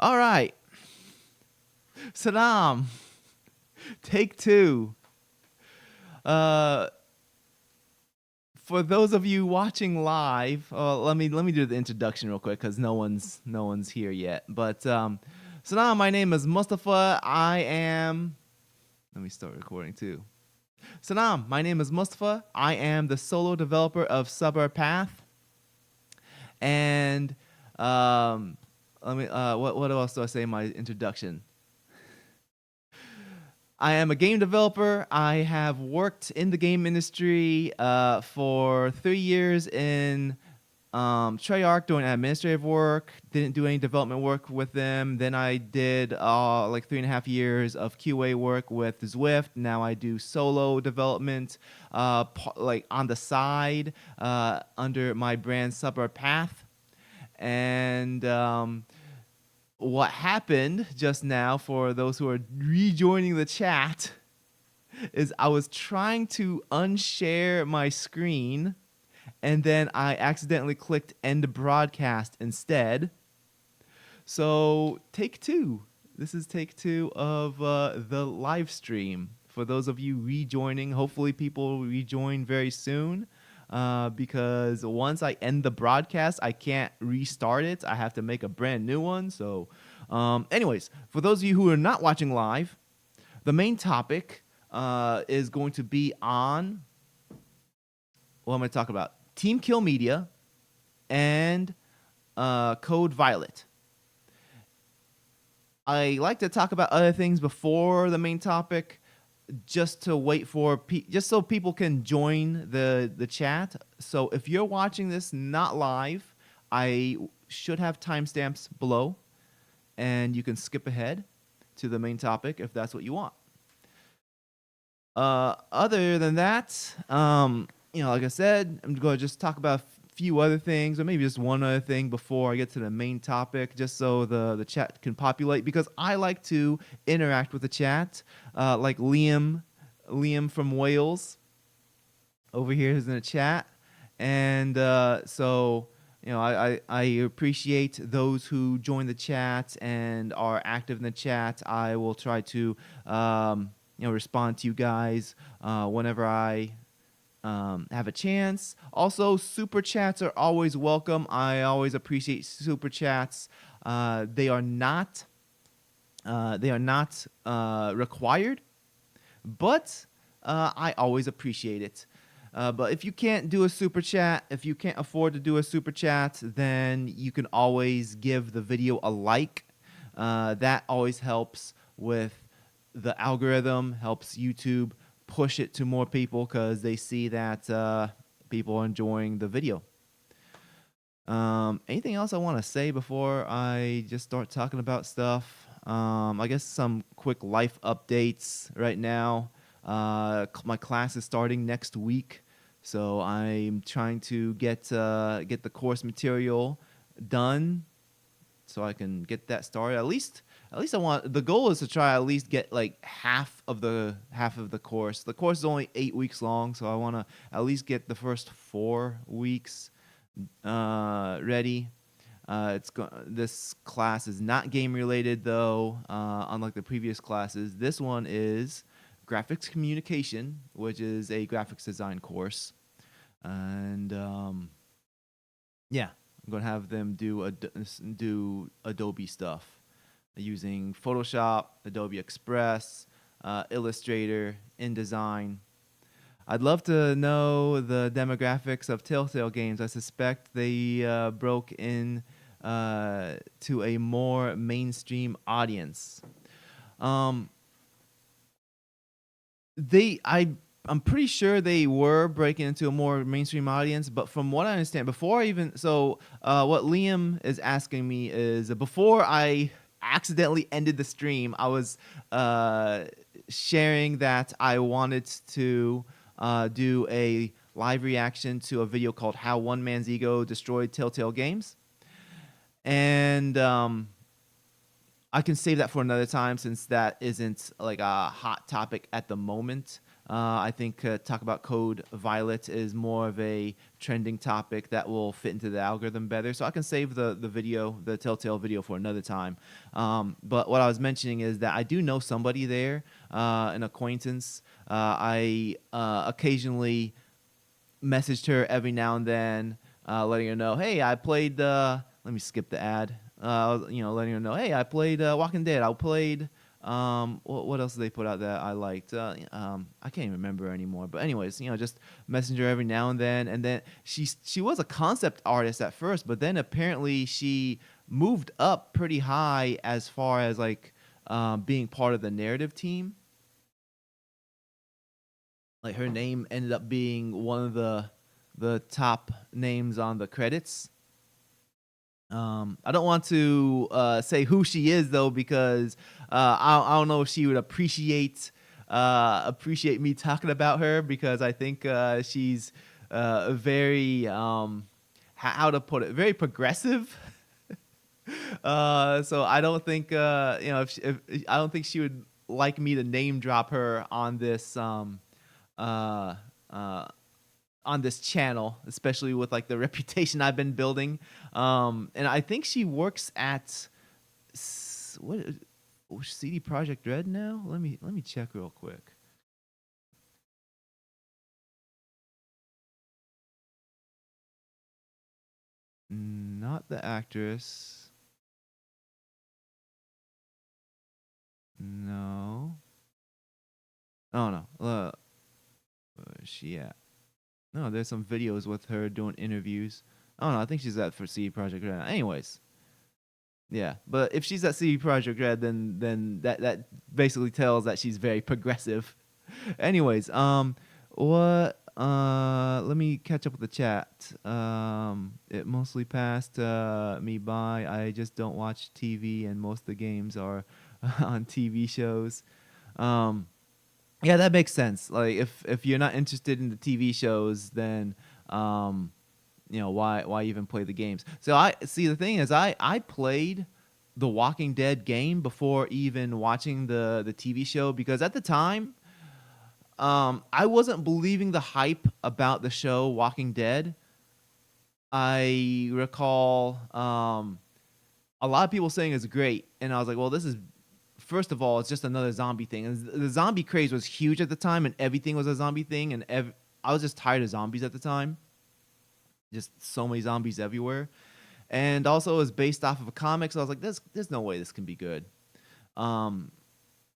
All right. Saddam, take two. Uh, for those of you watching live, let me do the introduction real quick because no one's here yet. But Saddam, my name is Mustafa. I am. Let me start recording too. Saddam, my name is Mustafa. I am the solo developer of Sabr Path, and let me. What else do I say in my introduction? I am a game developer. I have worked in the game industry for 3 years in Treyarch doing administrative work. Didn't do any development work with them. Then I did like 3.5 years of QA work with Zwift. Now I do solo development, like on the side under my brand Suburb Path. And what happened just now, for those who are rejoining the chat, is I was trying to unshare my screen and then I accidentally clicked end broadcast instead. So take two. This is take two of the live stream. For those of you rejoining, hopefully people rejoin very soon. Because once I end the broadcast, I can't restart it. I have to make a brand new one. So, anyways, for those of you who are not watching live, the main topic is going to be on, what am I talking about? TeamKill Media and Code Violet. I like to talk about other things before the main topic, just to wait for just so people can join the chat. So if you're watching this not live, I should have timestamps below, and you can skip ahead to the main topic if that's what you want. Other than that, like I said, I'm going to just talk about a few other things, or maybe just one other thing before I get to the main topic, just so the chat can populate, because I like to interact with the chat. Like Liam from Wales over here is in the chat. And so, I appreciate those who join the chat and are active in the chat. I will try to, respond to you guys whenever I have a chance. Also, super chats are always welcome. I always appreciate super chats. They are not required, but I always appreciate it. But if you can't do a super chat, if you can't afford to do a super chat, then you can always give the video a like. That always helps with the algorithm, helps YouTube push it to more people because they see that people are enjoying the video. Anything else I want to say before I just start talking about stuff? I guess some quick life updates right now. My class is starting next week, so I'm trying to get the course material done so I can get that started. At least the goal is to try at least get like half of the course. The course is only 8 weeks long, so I want to at least get the first 4 weeks ready. This class is not game related though, unlike the previous classes. This one is graphics communication, which is a graphics design course, and yeah, I'm gonna have them do Adobe stuff using Photoshop, Adobe Express, Illustrator, InDesign. I'd love to know the demographics of Telltale Games. I suspect they broke in to a more mainstream audience. I'm pretty sure they were breaking into a more mainstream audience, but from what I understand, what Liam is asking me is, before I accidentally ended the stream, I was sharing that I wanted to do a live reaction to a video called How One Man's Ego Destroyed Telltale Games. And I can save that for another time, since that isn't like a hot topic at the moment. I think talk about code violet is more of a trending topic that will fit into the algorithm better. So I can save the video, the Telltale video, for another time. But what I was mentioning is that I do know somebody there, an acquaintance. I occasionally messaged her every now and then, letting her know, hey, I played. Let me skip the ad. Letting her know, hey, I played Walking Dead. I played. What else did they put out that I liked? I can't even remember anymore. But anyways, just messenger every now and then. And then she was a concept artist at first, but then apparently she moved up pretty high as far as like being part of the narrative team. Like her name ended up being one of the top names on the credits. I don't want to say who she is though, because I don't know if she would appreciate me talking about her, because I think she's very how to put it, very progressive. So I don't think if I don't think she would like me to name drop her uh, uh, on this channel, especially with like the reputation I've been building. And I think she works at what CD Projekt Red now. Let me check real quick. Not the actress. No. Oh no. Where's she at? No, there's some videos with her doing interviews. Oh no, I think she's at for CD Projekt Red. Anyways, yeah, but if she's at CD Projekt Red, then that basically tells that she's very progressive. Anyways, what? Let me catch up with the chat. It mostly passed me by. I just don't watch TV, and most of the games are on TV shows. Um, yeah, that makes sense. Like if you're not interested in the TV shows, then why even play the games? So I see, the thing is, I played the Walking Dead game before even watching the TV show, because at the time I wasn't believing the hype about the show Walking Dead. I recall a lot of people saying it's great, and I was like, well, this is, first of all, it's just another zombie thing. And the zombie craze was huge at the time, and everything was a zombie thing, and I was just tired of zombies at the time. Just so many zombies everywhere. And also it was based off of a comic, so I was like, there's no way this can be good. Um,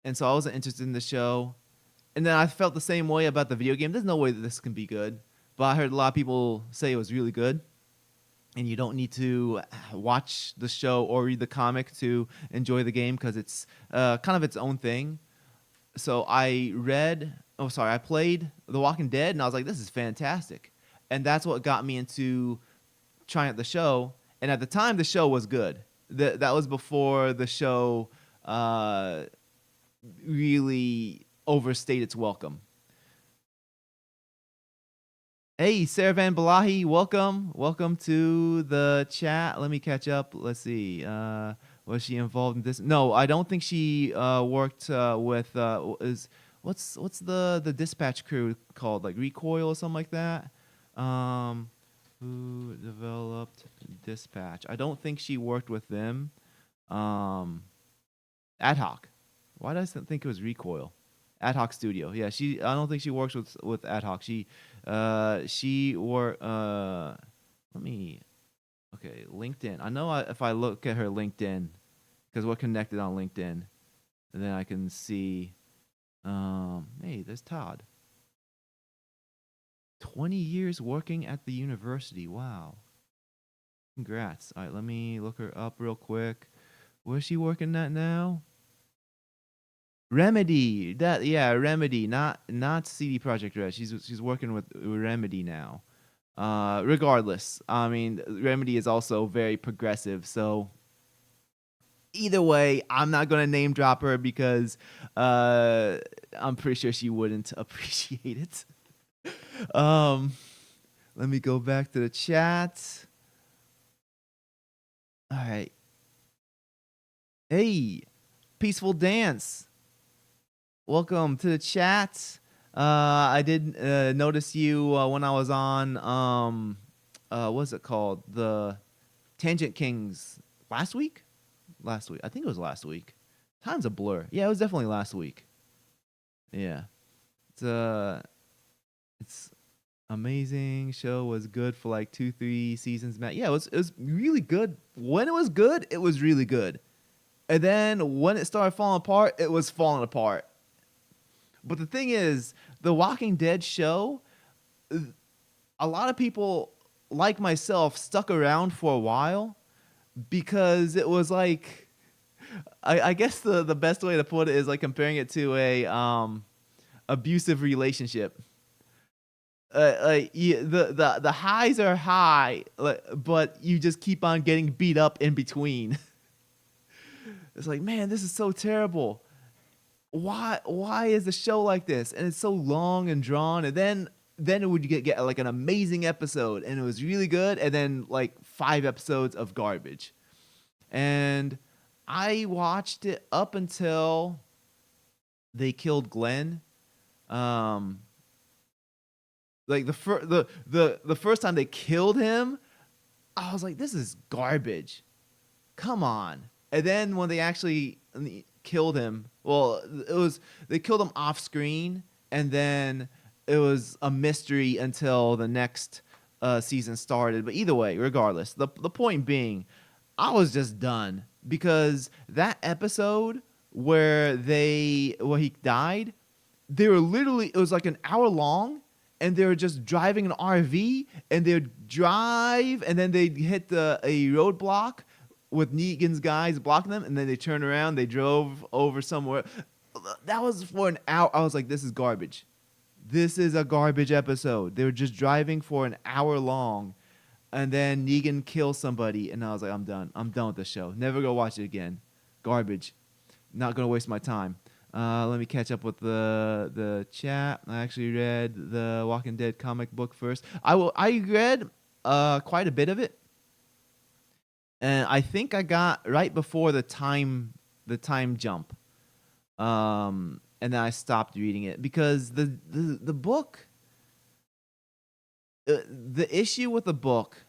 and so I wasn't interested in the show. And then I felt the same way about the video game. There's no way that this can be good. But I heard a lot of people say it was really good. And you don't need to watch the show or read the comic to enjoy the game, because it's kind of its own thing. So I played The Walking Dead, and I was like, this is fantastic. And that's what got me into trying out the show. And at the time, the show was good. That was before the show really overstayed its welcome. Hey, Sarah Van Balahi, welcome to the chat. Let me catch up. Let's see. Was she involved in this? No, I don't think she worked with what's the dispatch crew called, like Recoil or something like that. Who developed Dispatch? I don't think she worked with them. Ad Hoc. Why did I think it was Recoil? Ad Hoc Studio. Yeah, I don't think she works with Ad Hoc. She worked. Let me. Okay, LinkedIn. I know if I look at her LinkedIn, because we're connected on LinkedIn, and then I can see. Hey, there's Todd. 20 years working at the university. Wow. Congrats. All right, let me look her up real quick. Where's she working at now? Remedy. Remedy. Not CD Projekt Red. She's working with Remedy now. Regardless, I mean, Remedy is also very progressive. So either way, I'm not gonna name drop her, because I'm pretty sure she wouldn't appreciate it. Let me go back to the chat. All right. Hey, Peaceful Dance. Welcome to the chat. I did notice you when I was on what's it called? The Tangent Kings last week? Last week. I think it was last week. Time's a blur. Yeah, it was definitely last week. Yeah. It's amazing. Show was good for like 2, 3 seasons. Man, yeah, it was really good. When it was good, it was really good. And then when it started falling apart, it was falling apart. But the thing is, the Walking Dead show, a lot of people like myself stuck around for a while because it was like I guess the best way to put it is like comparing it to a abusive relationship. The highs are high, but you just keep on getting beat up in between. It's like, man, this is so terrible. Why is the show like this? And it's so long and drawn, and then it would get like an amazing episode, and it was really good, and then like 5 episodes of garbage. And I watched it up until they killed Glenn. Um, like the first time they killed him, I was like, this is garbage. Come on. And then when they actually killed him, well, it was they killed him off screen, and then it was a mystery until the next season started. But either way, regardless, the point being, I was just done because that episode where he died, they were literally it was like an hour long, and they were just driving an RV, and they would drive, and then they'd hit a roadblock with Negan's guys blocking them, and then they turned around, they drove over somewhere. That was for an hour. I was like, this is garbage. This is a garbage episode. They were just driving for an hour long, and then Negan kills somebody, and I was like, I'm done. I'm done with the show. Never gonna watch it again. Garbage. Not gonna waste my time. Let me catch up with the chat. I actually read the Walking Dead comic book first. I read quite a bit of it, and I think I got right before the time jump. And then I stopped reading it because the book. The issue with the book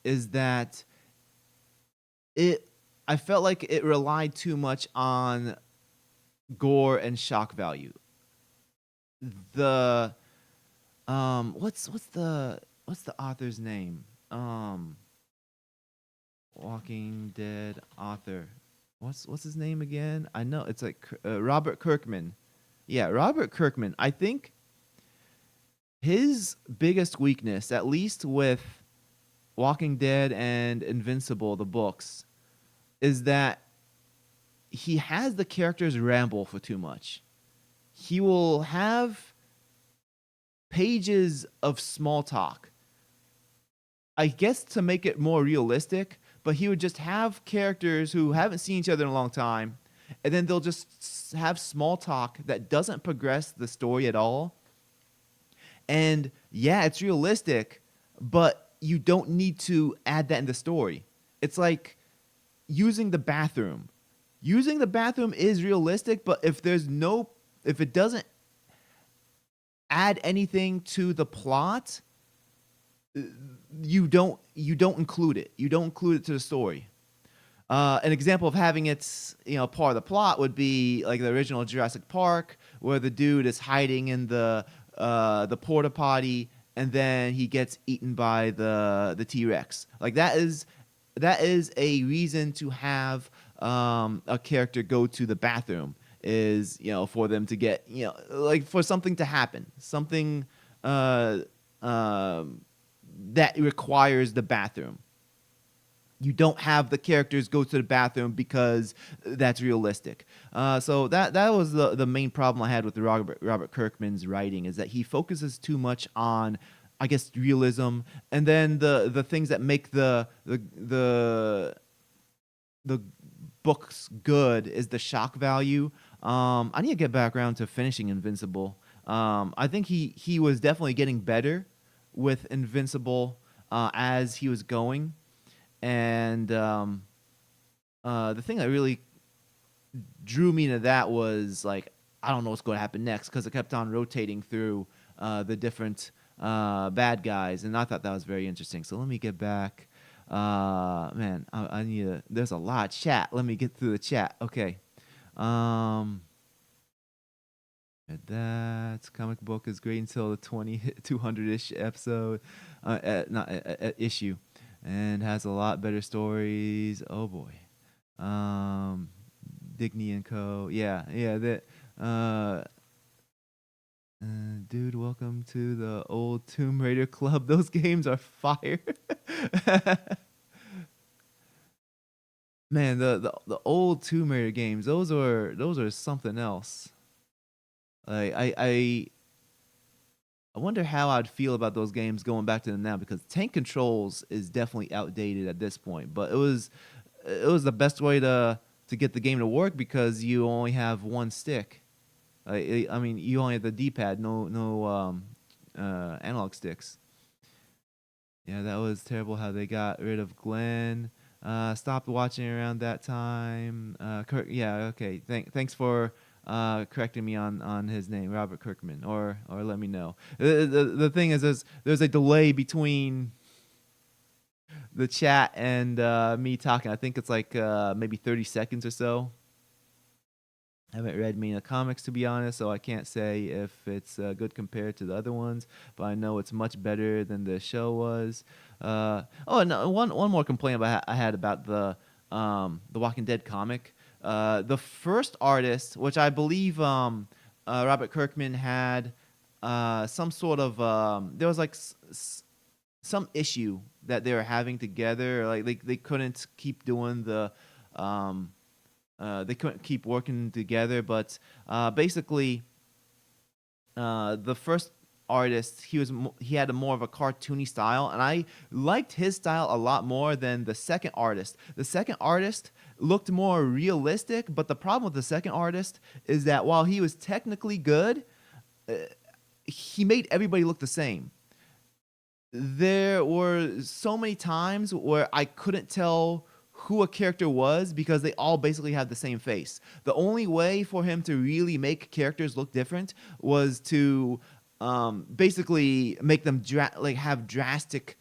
is that I felt like it relied too much on gore and shock value. The what's the author's name? Walking Dead author. What's his name again? I know it's like Robert Kirkman. Yeah, Robert Kirkman. I think his biggest weakness, at least with Walking Dead and Invincible, the books, is that he has the characters ramble for too much. He will have pages of small talk, I guess to make it more realistic, but he would just have characters who haven't seen each other in a long time, and then they'll just have small talk that doesn't progress the story at all. And yeah, it's realistic, but you don't need to add that in the story. It's like using the bathroom. Using the bathroom is realistic, but if it doesn't add anything to the plot, you don't include it. You don't include it to the story. An example of having it, part of the plot would be like the original Jurassic Park, where the dude is hiding in the porta potty, and then he gets eaten by the T-Rex. Like that is a reason to have a character go to the bathroom, is for them to get like for something to happen, something that requires the bathroom. You don't have the characters go to the bathroom because that's realistic. So that was the main problem I had with the Robert Kirkman's writing, is that he focuses too much on, I guess, realism, and then the things that make the books good is the shock value. I need to get back around to finishing Invincible. I think he was definitely getting better with Invincible as he was going. And the thing that really drew me to that was like I don't know what's going to happen next because it kept on rotating through the different bad guys, and I thought that was very interesting. So let me get back. Man, I need to. There's a lot of chat. Let me get through the chat. Okay. That comic book is great until the 200-ish episode, not issue, and has a lot better stories. Oh boy. Digny and Co. Yeah, that. Dude, welcome to the old Tomb Raider club. Those games are fire. Man, the old Tomb Raider games, those are something else. Like I wonder how I'd feel about those games going back to them now, because tank controls is definitely outdated at this point. But it was the best way to get the game to work because you only have one stick. I mean, you only have the D-pad, no analog sticks. Yeah, that was terrible how they got rid of Glenn. Stopped watching around that time. Yeah, okay. Thanks for correcting me on his name, Robert Kirkman, or let me know. The thing is, there's a delay between the chat and me talking. I think it's like maybe 30 seconds or so. I haven't read many of the comics, to be honest, so I can't say if it's good compared to the other ones, but I know it's much better than the show was. No, one more complaint I had about the Walking Dead comic. The first artist, which I believe Robert Kirkman had some sort of there was like some issue that they were having together, like they couldn't keep doing the they couldn't keep working together, but basically, the first artist, he had a more of a cartoony style, and I liked his style a lot more than the second artist. The second artist looked more realistic, but the problem with the second artist is that while he was technically good, he made everybody look the same. There were so many times where I couldn't tell who a character was because they all basically have the same face. The only way for him to really make characters look different was to basically make them have drastic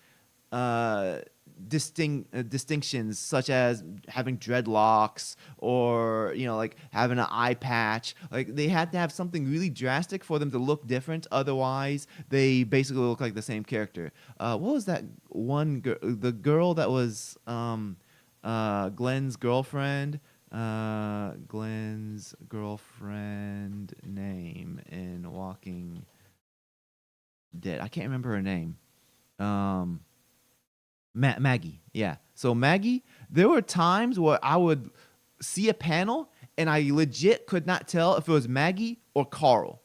distinctions, such as having dreadlocks or like having an eye patch. Like they had to have something really drastic for them to look different. Otherwise, they basically look like the same character. What was that one the girl that was Glenn's girlfriend? Glenn's girlfriend name in Walking Dead. I can't remember her name. Maggie. Yeah. So Maggie, there were times where I would see a panel and I legit could not tell if it was Maggie or Carl,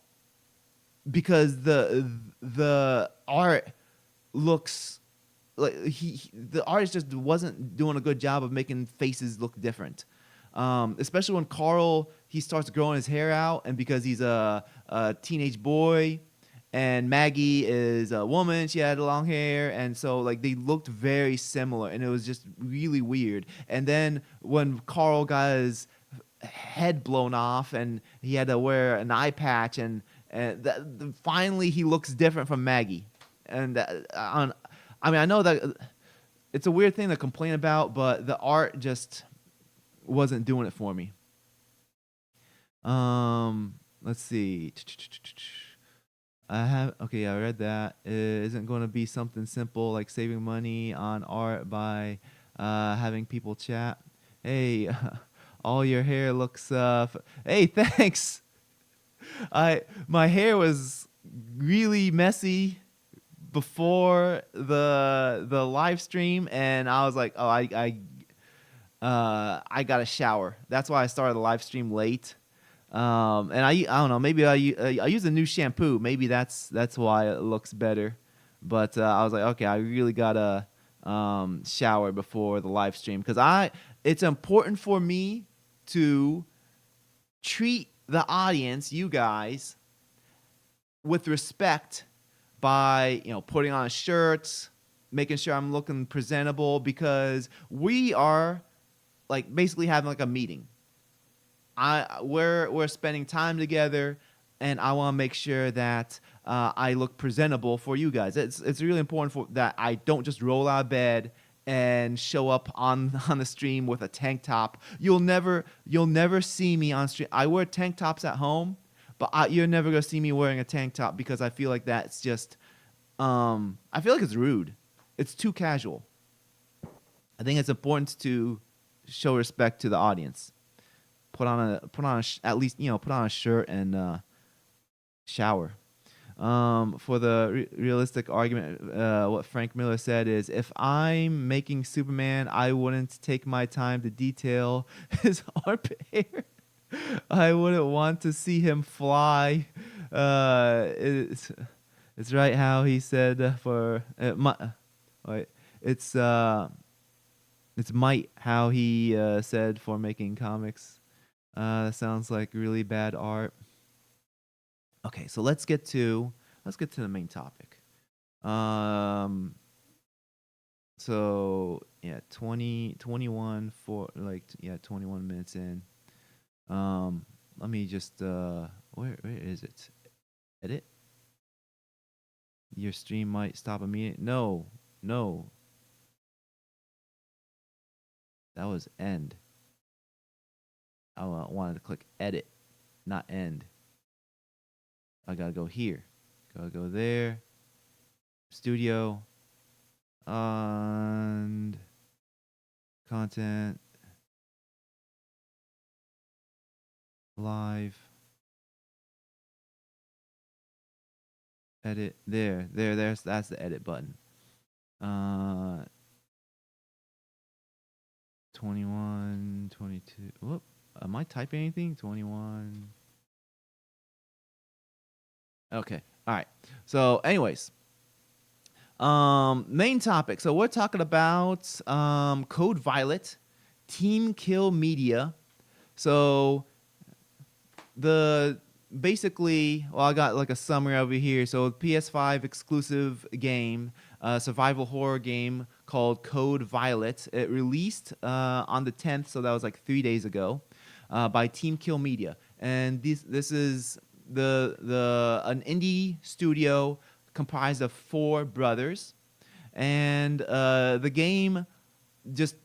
because the art looks like the artist just wasn't doing a good job of making faces look different. Especially when Carl, he starts growing his hair out, and because he's a teenage boy, and Maggie is a woman, she had long hair, and so like they looked very similar, and it was just really weird. And then when Carl got his head blown off, and he had to wear an eye patch, and finally he looks different from Maggie. And I mean, I know that it's a weird thing to complain about, but the art just wasn't doing it for me. Let's see. I read that. It isn't going to be something simple like saving money on art by having people chat. Hey, all your hair looks. Hey, thanks. My hair was really messy before the live stream, and I was like, oh, I got a shower. That's why I started the live stream late. And I don't know, maybe I use a new shampoo. Maybe that's why it looks better. But I was like, okay, I really gotta shower before the live stream, because it's important for me to treat the audience, you guys, with respect by putting on a shirt, making sure I'm looking presentable, because we are like basically having like a meeting. we're spending time together, and I want to make sure that I look presentable for you guys. It's really important that I don't just roll out of bed and show up on the stream with a tank top. You'll never see me on stream. I wear tank tops at home, but you're never gonna see me wearing a tank top because I feel like that's just I feel like it's rude. It's too casual. I think it's important to show respect to the audience. At least put on a shirt and shower. For the realistic argument, what Frank Miller said is, if I'm making Superman, I wouldn't take my time to detail his armpit hair. I wouldn't want to see him fly. It's right how he said wait, it's might how he said for making comics. Sounds like really bad art. Okay, so let's get to the main topic. So yeah, 21 for 21 minutes in. Let me just where is it? Edit. Your stream might stop immediately. No. That was end. I wanted to click edit, not end. I gotta go here. Gotta go there. Studio. And content. Live. Edit. That's the edit button. 21, 22. Whoop. Am I typing anything? 21. Okay. All right. So, anyways, main topic. So we're talking about Code Violet, TeamKill Media. So I got like a summary over here. So PS5 exclusive game, survival horror game called Code Violet. It released on the 10th, so that was like 3 days ago, by TeamKill Media. And this is an indie studio comprised of 4 brothers, and the game just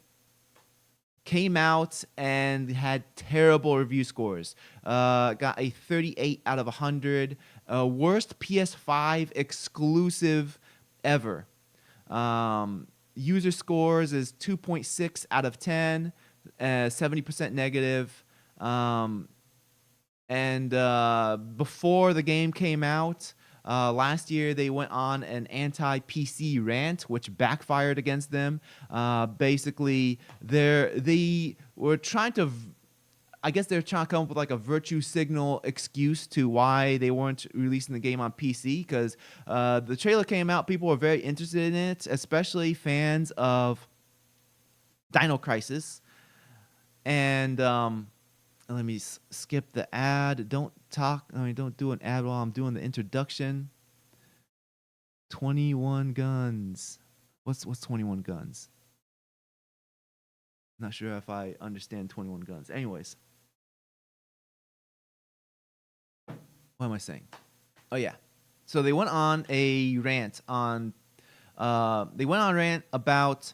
came out and had terrible review scores. Got a 38 out of 100. Worst PS5 exclusive ever. User scores is 2.6 out of 10, 70% negative. And before the game came out, last year they went on an anti-PC rant, which backfired against them. Basically, they were trying to, I guess they're trying to come up with like a virtue signal excuse to why they weren't releasing the game on PC, because the trailer came out, people were very interested in it, especially fans of Dino Crisis. And let me skip the ad. Don't do an ad while I'm doing the introduction. 21 guns. What's 21 guns? Not sure if I understand 21 guns. Anyways. What am I saying? Oh yeah. So they went on a rant about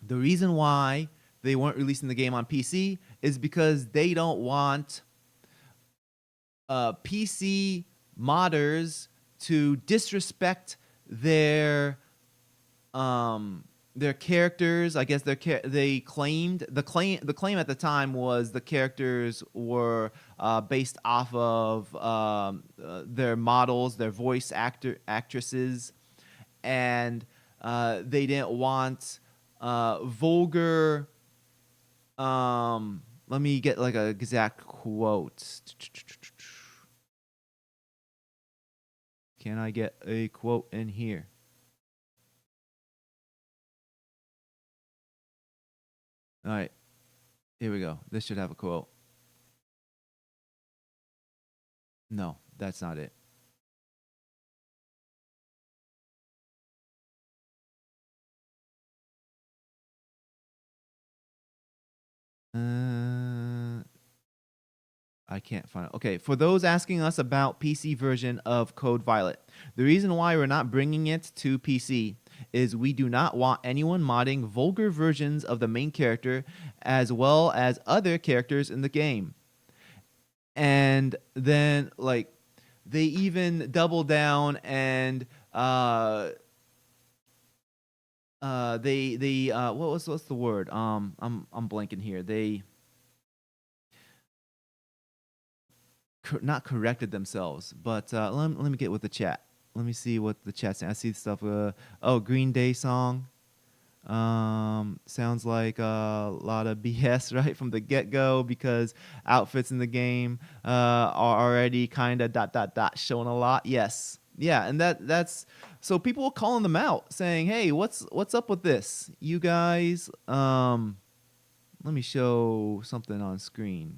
the reason why they weren't releasing the game on PC is because they don't want PC modders to disrespect their characters. I guess they claimed the claim at the time was the characters were based off of their models, their voice actresses, and they didn't want vulgar. Let me get like an exact quote. Can I get a quote in here? All right, here we go. This should have a quote. No, that's not it. I can't find it. Okay, for those asking us about PC version of Code Violet, the reason why we're not bringing it to PC is we do not want anyone modding vulgar versions of the main character as well as other characters in the game. And then like they even double down and they what's the word? I'm blanking here. They not corrected themselves, but let me get with the chat. Let me see what the chat's saying. I see stuff. Oh, Green Day song. Sounds like a lot of BS right from the get-go because outfits in the game are already kind of showing a lot. Yes, yeah, and that's so people are calling them out, saying, "Hey, what's up with this, you guys?" Let me show something on screen.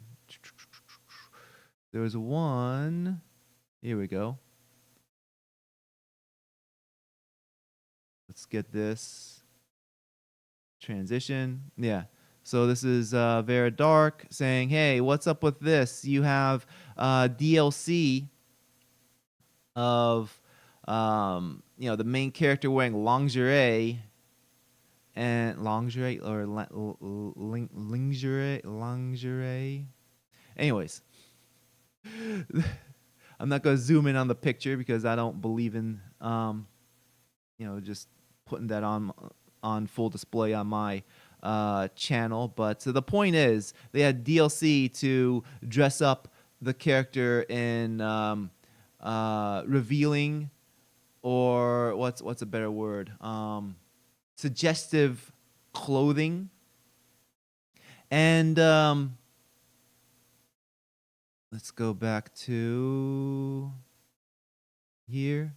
There was one. Here we go. Let's get this transition. Yeah. So this is Vera Dark saying, "Hey, what's up with this? You have DLC of the main character wearing lingerie and lingerie or lingerie. Anyways, I'm not gonna zoom in on the picture because I don't believe in just putting that on full display on my channel. But so the point is, they had DLC to dress up the character in revealing, or what's a better word? Suggestive clothing. And let's go back to here.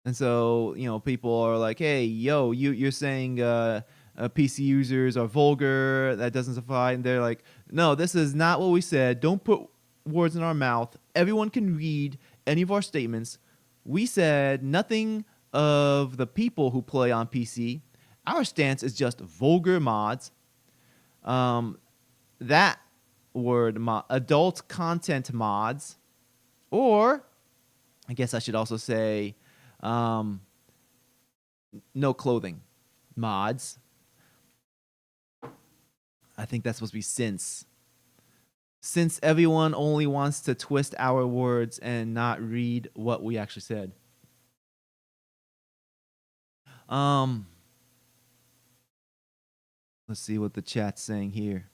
And so, people are like, "Hey, yo, you're saying PC users are vulgar. That doesn't suffice." And they're like, "No, this is not what we said. Don't put words in our mouth. Everyone can read any of our statements. We said nothing of the people who play on PC. Our stance is just vulgar mods." That word, adult content mods, or I guess I should also say no clothing mods. I think that's supposed to be since everyone only wants to twist our words and not read what we actually said. Let's see what the chat's saying here.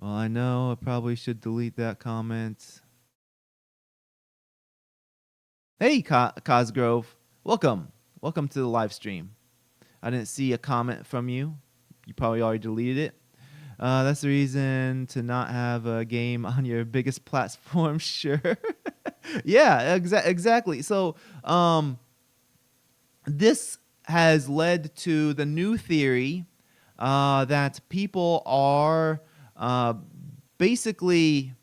Well, I know I probably should delete that comment. Hey, Cosgrove. Welcome to the live stream. I didn't see a comment from you. You probably already deleted it. That's the reason to not have a game on your biggest platform. Sure. Yeah, exactly. So this has led to the new theory that people are basically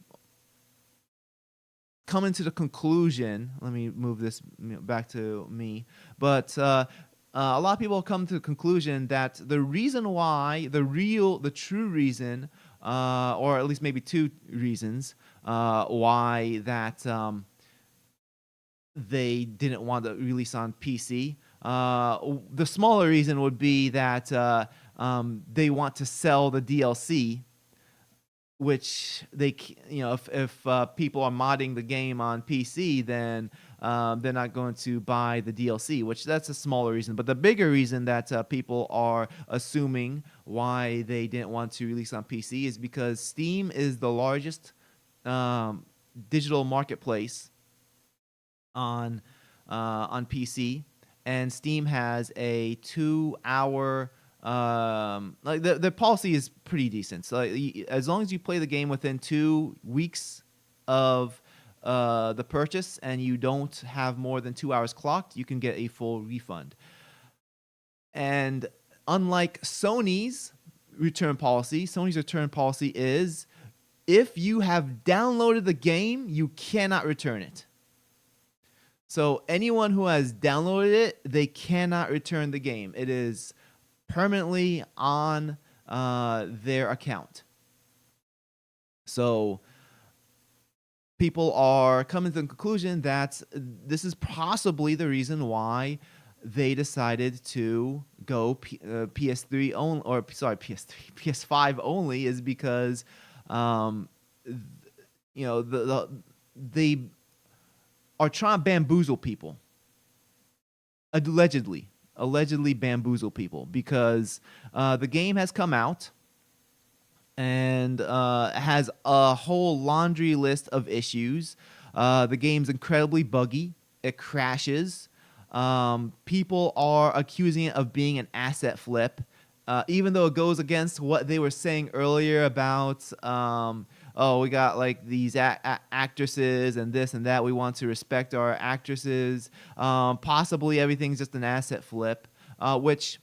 coming to the conclusion. Let me move this back to me. But a lot of people come to the conclusion that the reason why, the true reason, or at least maybe two reasons why that they didn't want to release on PC. The smaller reason would be that they want to sell the DLC, which they, if people are modding the game on PC, then they're not going to buy the DLC, which that's a smaller reason. But the bigger reason that people are assuming why they didn't want to release on PC is because Steam is the largest digital marketplace on PC, and Steam has a 2-hour like the policy is pretty decent. So as long as you play the game within 2 weeks of the purchase and you don't have more than 2 hours clocked, you can get a full refund. And unlike Sony's return policy is if you have downloaded the game, you cannot return it. So anyone who has downloaded it, they cannot return the game. It is permanently on their account. So people are coming to the conclusion that this is possibly the reason why they decided to go PS3 only, or sorry, PS3, PS5 only, is because, um, they are trying to bamboozle people, allegedly bamboozle people, because the game has come out and has a whole laundry list of issues. The game's incredibly buggy. It crashes. People are accusing it of being an asset flip, even though it goes against what they were saying earlier about, oh, we got like these actresses and this and that. We want to respect our actresses. Possibly everything's just an asset flip, which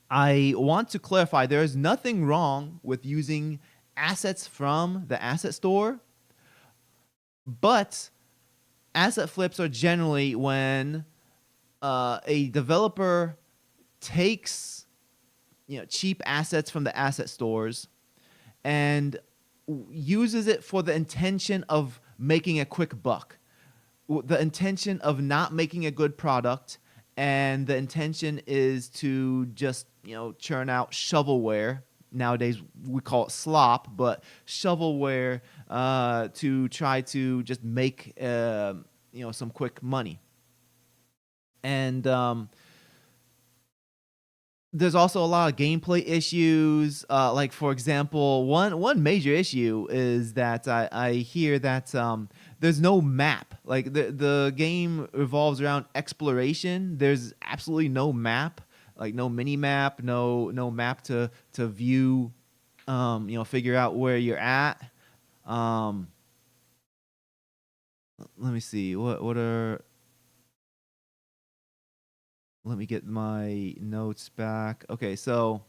I want to clarify. There is nothing wrong with using assets from the asset store, but asset flips are generally when a developer takes cheap assets from the asset stores and uses it for the intention of making a quick buck, the intention of not making a good product, and the intention is to just churn out shovelware. Nowadays we call it slop, but shovelware, to try to just make some quick money. And there's also a lot of gameplay issues. Like, for example, one major issue is that I hear that there's no map. Like, the game revolves around exploration. There's absolutely no map, like no mini map, no map to view, figure out where you're at. Let me see. What are Let me get my notes back. Okay, so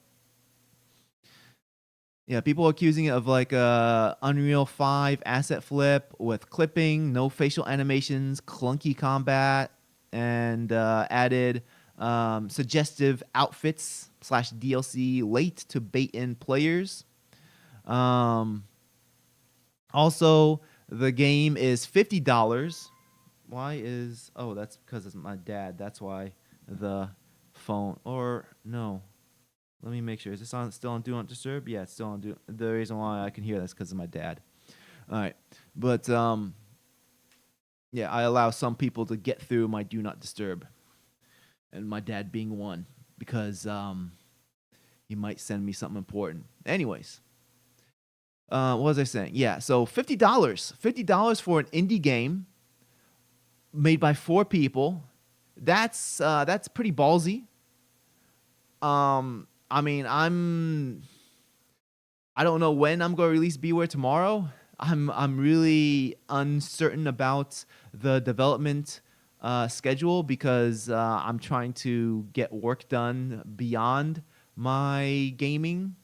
yeah, people are accusing it of like a Unreal 5 asset flip with clipping, no facial animations, clunky combat, and added suggestive outfits / DLC late to bait in players. Also, the game is $50. Why is... Oh, that's because it's my dad. That's why the phone... Or, no. Let me make sure. Is this still on Do Not Disturb? Yeah, it's still on Do... The reason why I can hear that's because of my dad. All right. But, yeah, I allow some people to get through my Do Not Disturb. And my dad being one. Because he might send me something important. Anyways. What was I saying? Yeah, so $50. $50 for an indie game made by 4 people. That's pretty ballsy. I mean, I don't know when I'm going to release Beware tomorrow. I'm really uncertain about the development schedule because I'm trying to get work done beyond my gaming.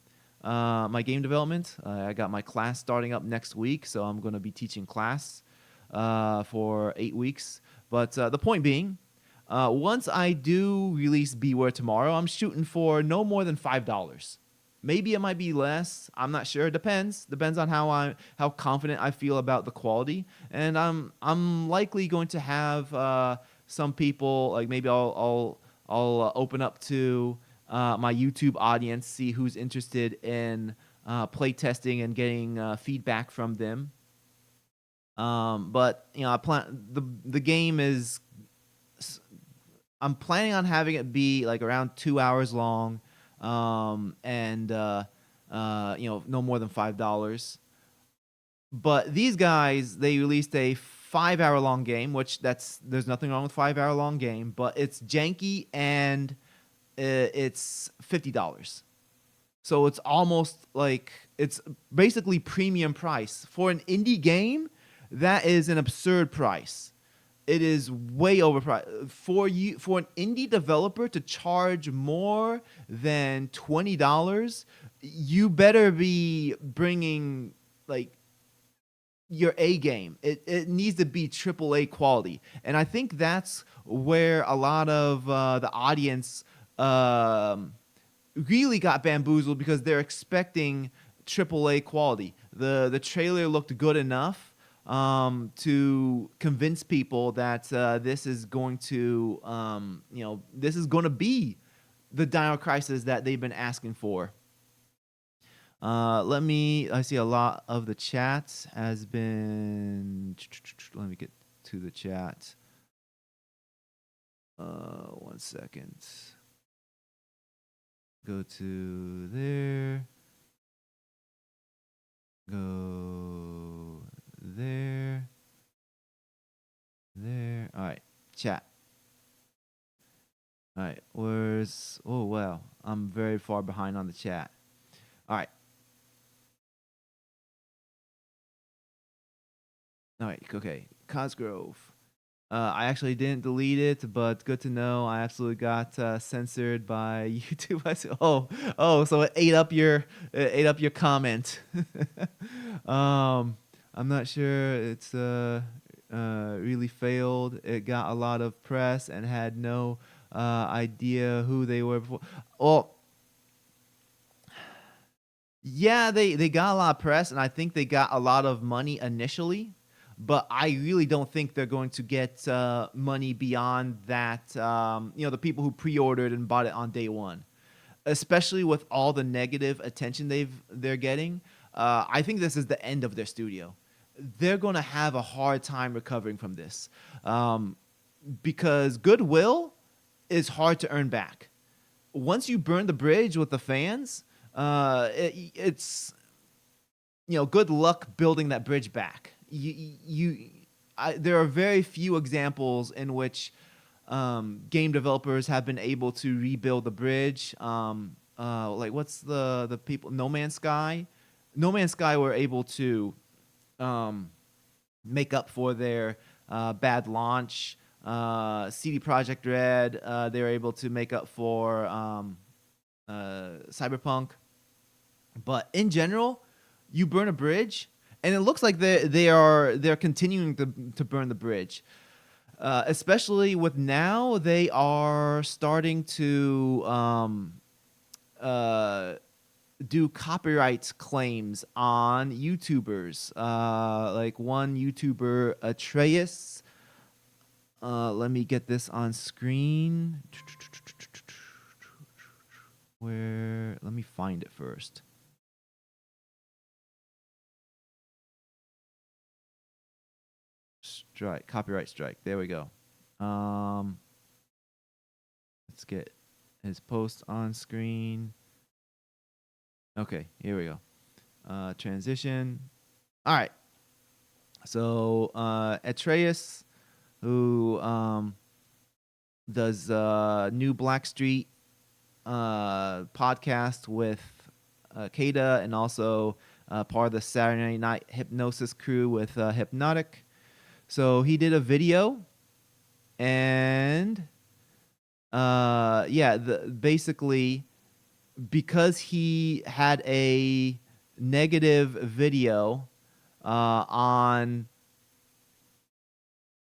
My game development. I got my class starting up next week, so I'm going to be teaching class for 8 weeks. But the point being, once I do release Beware tomorrow, I'm shooting for no more than $5. Maybe it might be less. I'm not sure. Depends on how confident I feel about the quality. And I'm likely going to have some people, like maybe I'll open up to my YouTube audience, see who's interested in play testing and getting feedback from them. But I plan the game is. I'm planning on having it be like around 2 hours long, and no more than $5. But these guys, they released a 5-hour long game, which there's nothing wrong with 5-hour long game, but it's janky and it's $50. So it's almost like it's basically premium price for an indie game. That is an absurd price. It is way overpriced for an indie developer to charge more than $20. You better be bringing like your A game. It needs to be AAA quality, and I think that's where a lot of the audience really got bamboozled because they're expecting AAA quality. The trailer looked good enough to convince people that this is going to this is going to be the Dino Crisis that they've been asking for. I see a lot of the chat has been. Let me get to the chat. 1 second. Go to there. Go there. There. All right, chat. All right, oh, wow. I'm very far behind on the chat. All right. All right, okay. Cosgrove. I actually didn't delete it, but good to know. I absolutely got censored by YouTube. I said, so it ate up your comment. I'm not sure it's really failed. It got a lot of press and had no idea who they were before. Well, yeah, they got a lot of press, and I think they got a lot of money initially. But I really don't think they're going to get money beyond that. The people who pre-ordered and bought it on day one, especially with all the negative attention they're getting. I think this is the end of their studio. They're going to have a hard time recovering from this because goodwill is hard to earn back. Once you burn the bridge with the fans, it's good luck building that bridge back. There are very few examples in which game developers have been able to rebuild the bridge. Like what's the people? No Man's Sky. No Man's Sky were able to make up for their bad launch. CD Projekt Red, they were able to make up for Cyberpunk. But in general, you burn a bridge. And it looks like they're continuing to burn the bridge, especially with now they are starting to do copyright claims on YouTubers. Like one YouTuber, Atreus. Let me get this on screen. Let me find it first. Copyright strike. There we go. Let's get his post on screen. Okay, here we go. Transition. All right. So Atreus, who does New Blackstreet podcast with Kada, and also part of the Saturday Night Hypnosis crew with Hypnotic. So he did a video, and basically because he had a negative video on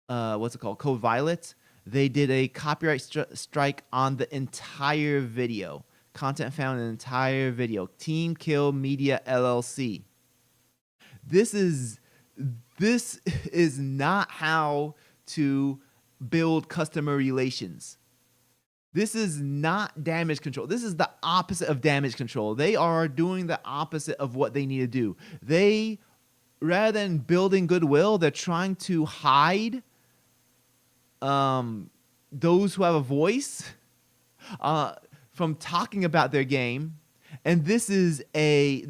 what's it called, Code Violet, they did a copyright strike on the entire video. Content found in the entire video. TeamKill Media LLC. This is not how to build customer relations. This is not damage control. This is the opposite of damage control. They are doing the opposite of what they need to do. They, rather than building goodwill, they're trying to hide those who have a voice from talking about their game. And this is a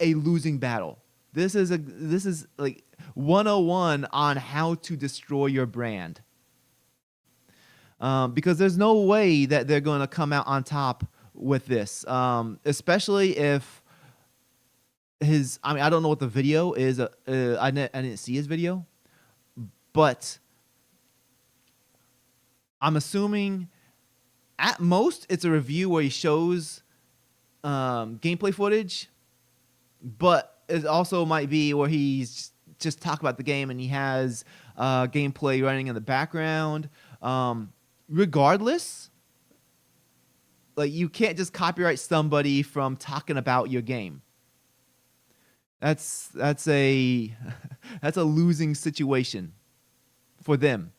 losing battle. This is like 101 on how to destroy your brand. Because there's no way that they're going to come out on top with this, especially if I don't know what the video is. I didn't see his video, but I'm assuming at most it's a review where he shows gameplay footage, but it also might be where he's just talk about the game, and he has gameplay running in the background. Regardless, like, you can't just copyright somebody from talking about your game. That's a that's a losing situation for them.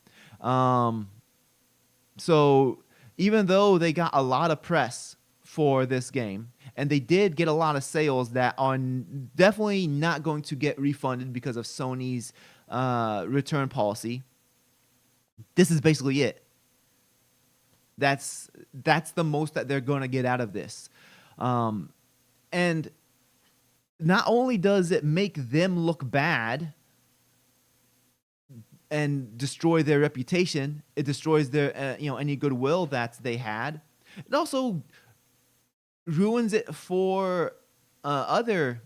So even though they got a lot of press for this game, and they did get a lot of sales that are definitely not going to get refunded because of Sony's return policy, this is basically it. That's the most that they're going to get out of this. And not only does it make them look bad and destroy their reputation, it destroys their any goodwill that they had. It also ruins it for other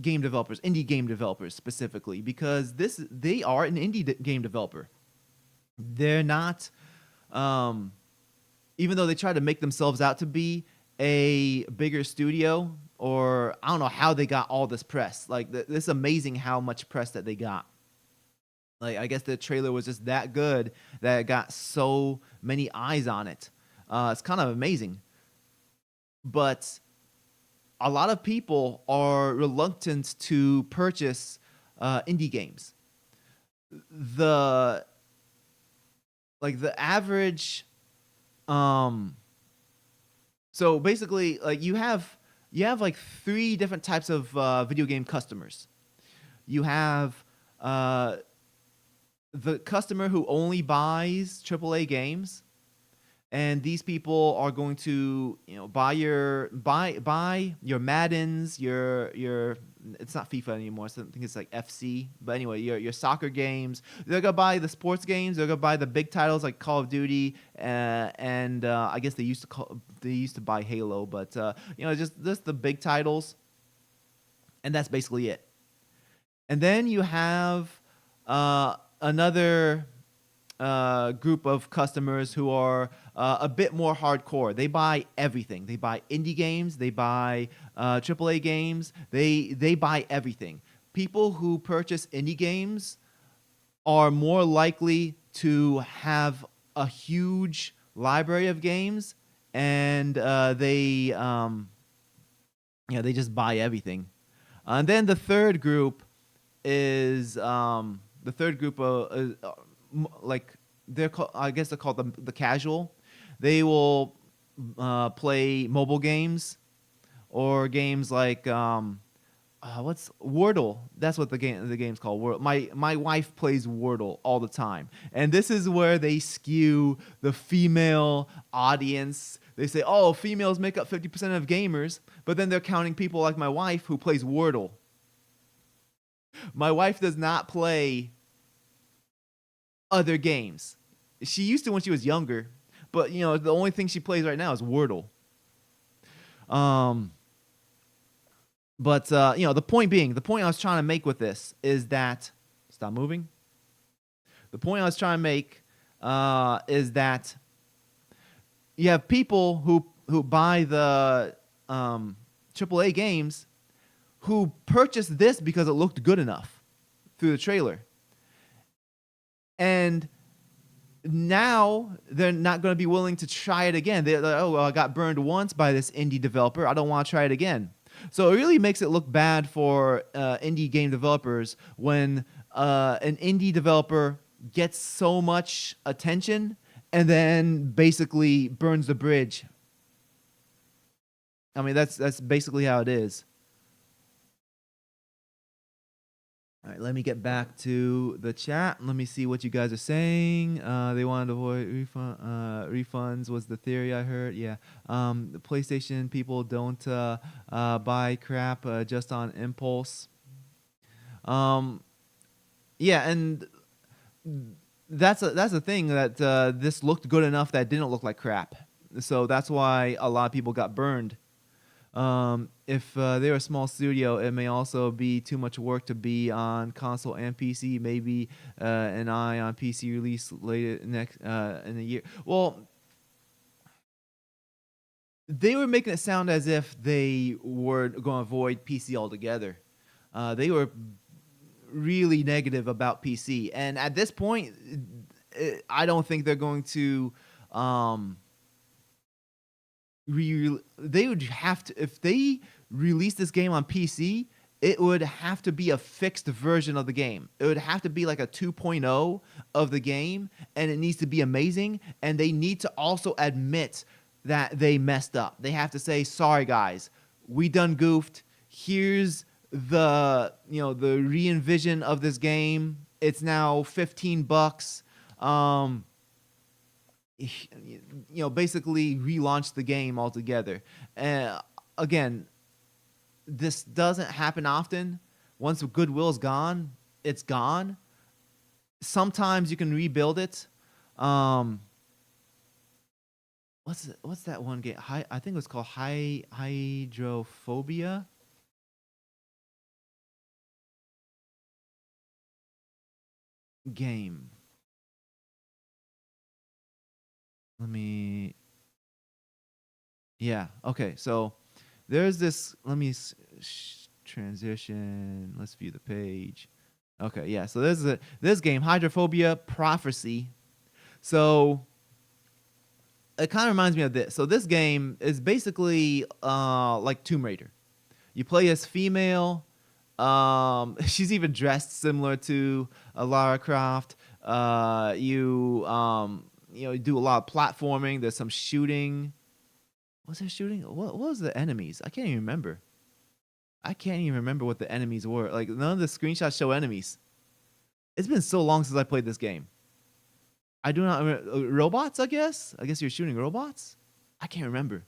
game developers, indie game developers specifically, because they are an indie game developer. They're not, even though they try to make themselves out to be a bigger studio, or I don't know how they got all this press. Like, this is amazing how much press that they got. Like, I guess the trailer was just that good that it got so many eyes on it. It's kind of amazing. But a lot of people are reluctant to purchase indie games. The average, so basically, like, you have like 3 different types of video game customers. You have the customer who only buys AAA games, and these people are going to buy your Maddens, your it's not FIFA anymore. So I think it's like FC. But anyway, your soccer games. They're gonna buy the sports games. They're gonna buy the big titles like Call of Duty, and I guess they used to buy Halo, but just the big titles, and that's basically it. And then you have another group of customers who are a bit more hardcore. They buy everything. They buy indie games. They buy AAA games. They buy everything. People who purchase indie games are more likely to have a huge library of games, and they just buy everything. And then the third group is like, I guess they're called the casual. They will play mobile games, or games like what's Wordle. That's what the game's called. Wordle. My wife plays Wordle all the time, and this is where they skew the female audience. They say, oh, females make up 50% of gamers, but then they're counting people like my wife who plays Wordle. My wife does not play other games. She used to when she was younger, but the only thing she plays right now is Wordle. But the point I was trying to make with this is that, stop moving. The point I was trying to make is that you have people who buy the AAA games, who purchased this because it looked good enough through the trailer. And now they're not going to be willing to try it again. They're like, oh, well, I got burned once by this indie developer. I don't want to try it again. So it really makes it look bad for indie game developers when an indie developer gets so much attention and then basically burns the bridge. I mean, that's basically how it is. All right, let me get back to the chat. Let me see what you guys are saying. They wanted to avoid refunds was the theory I heard. Yeah. The PlayStation people don't buy crap just on impulse. Yeah, and that's a thing that this looked good enough that didn't look like crap. So that's why a lot of people got burned. If they're a small studio, it may also be too much work to be on console and PC. Maybe an eye on PC release later next in a year. Well, they were making it sound as if they were going to avoid PC altogether. They were really negative about PC. And at this point, I don't think they're going to. They would have to, if they release this game on PC, it would have to be a fixed version of the game. It would have to be like a 2.0 of the game, and it needs to be amazing. And they need to also admit that they messed up. They have to say, sorry guys, we done goofed. Here's the the re-envision of this game. It's now $15. Basically relaunch the game altogether. Again, this doesn't happen often. Once goodwill is gone, it's gone. Sometimes you can rebuild it. What's that one game? I think it was called Hydrophobia. Game. Let me. Yeah. Okay. So there's this. Let me transition. Let's view the page. Okay. Yeah. So there's this game, Hydrophobia Prophecy. So it kind of reminds me of this. So this game is basically like Tomb Raider. You play as female. She's even dressed similar to Lara Croft. You do a lot of platforming. There's some shooting. Was there shooting? What was the enemies? I can't even remember. I can't even remember what the enemies were. Like, none of the screenshots show enemies. It's been so long since I played this game. I do not remember. Robots, I guess? I guess you're shooting robots? I can't remember.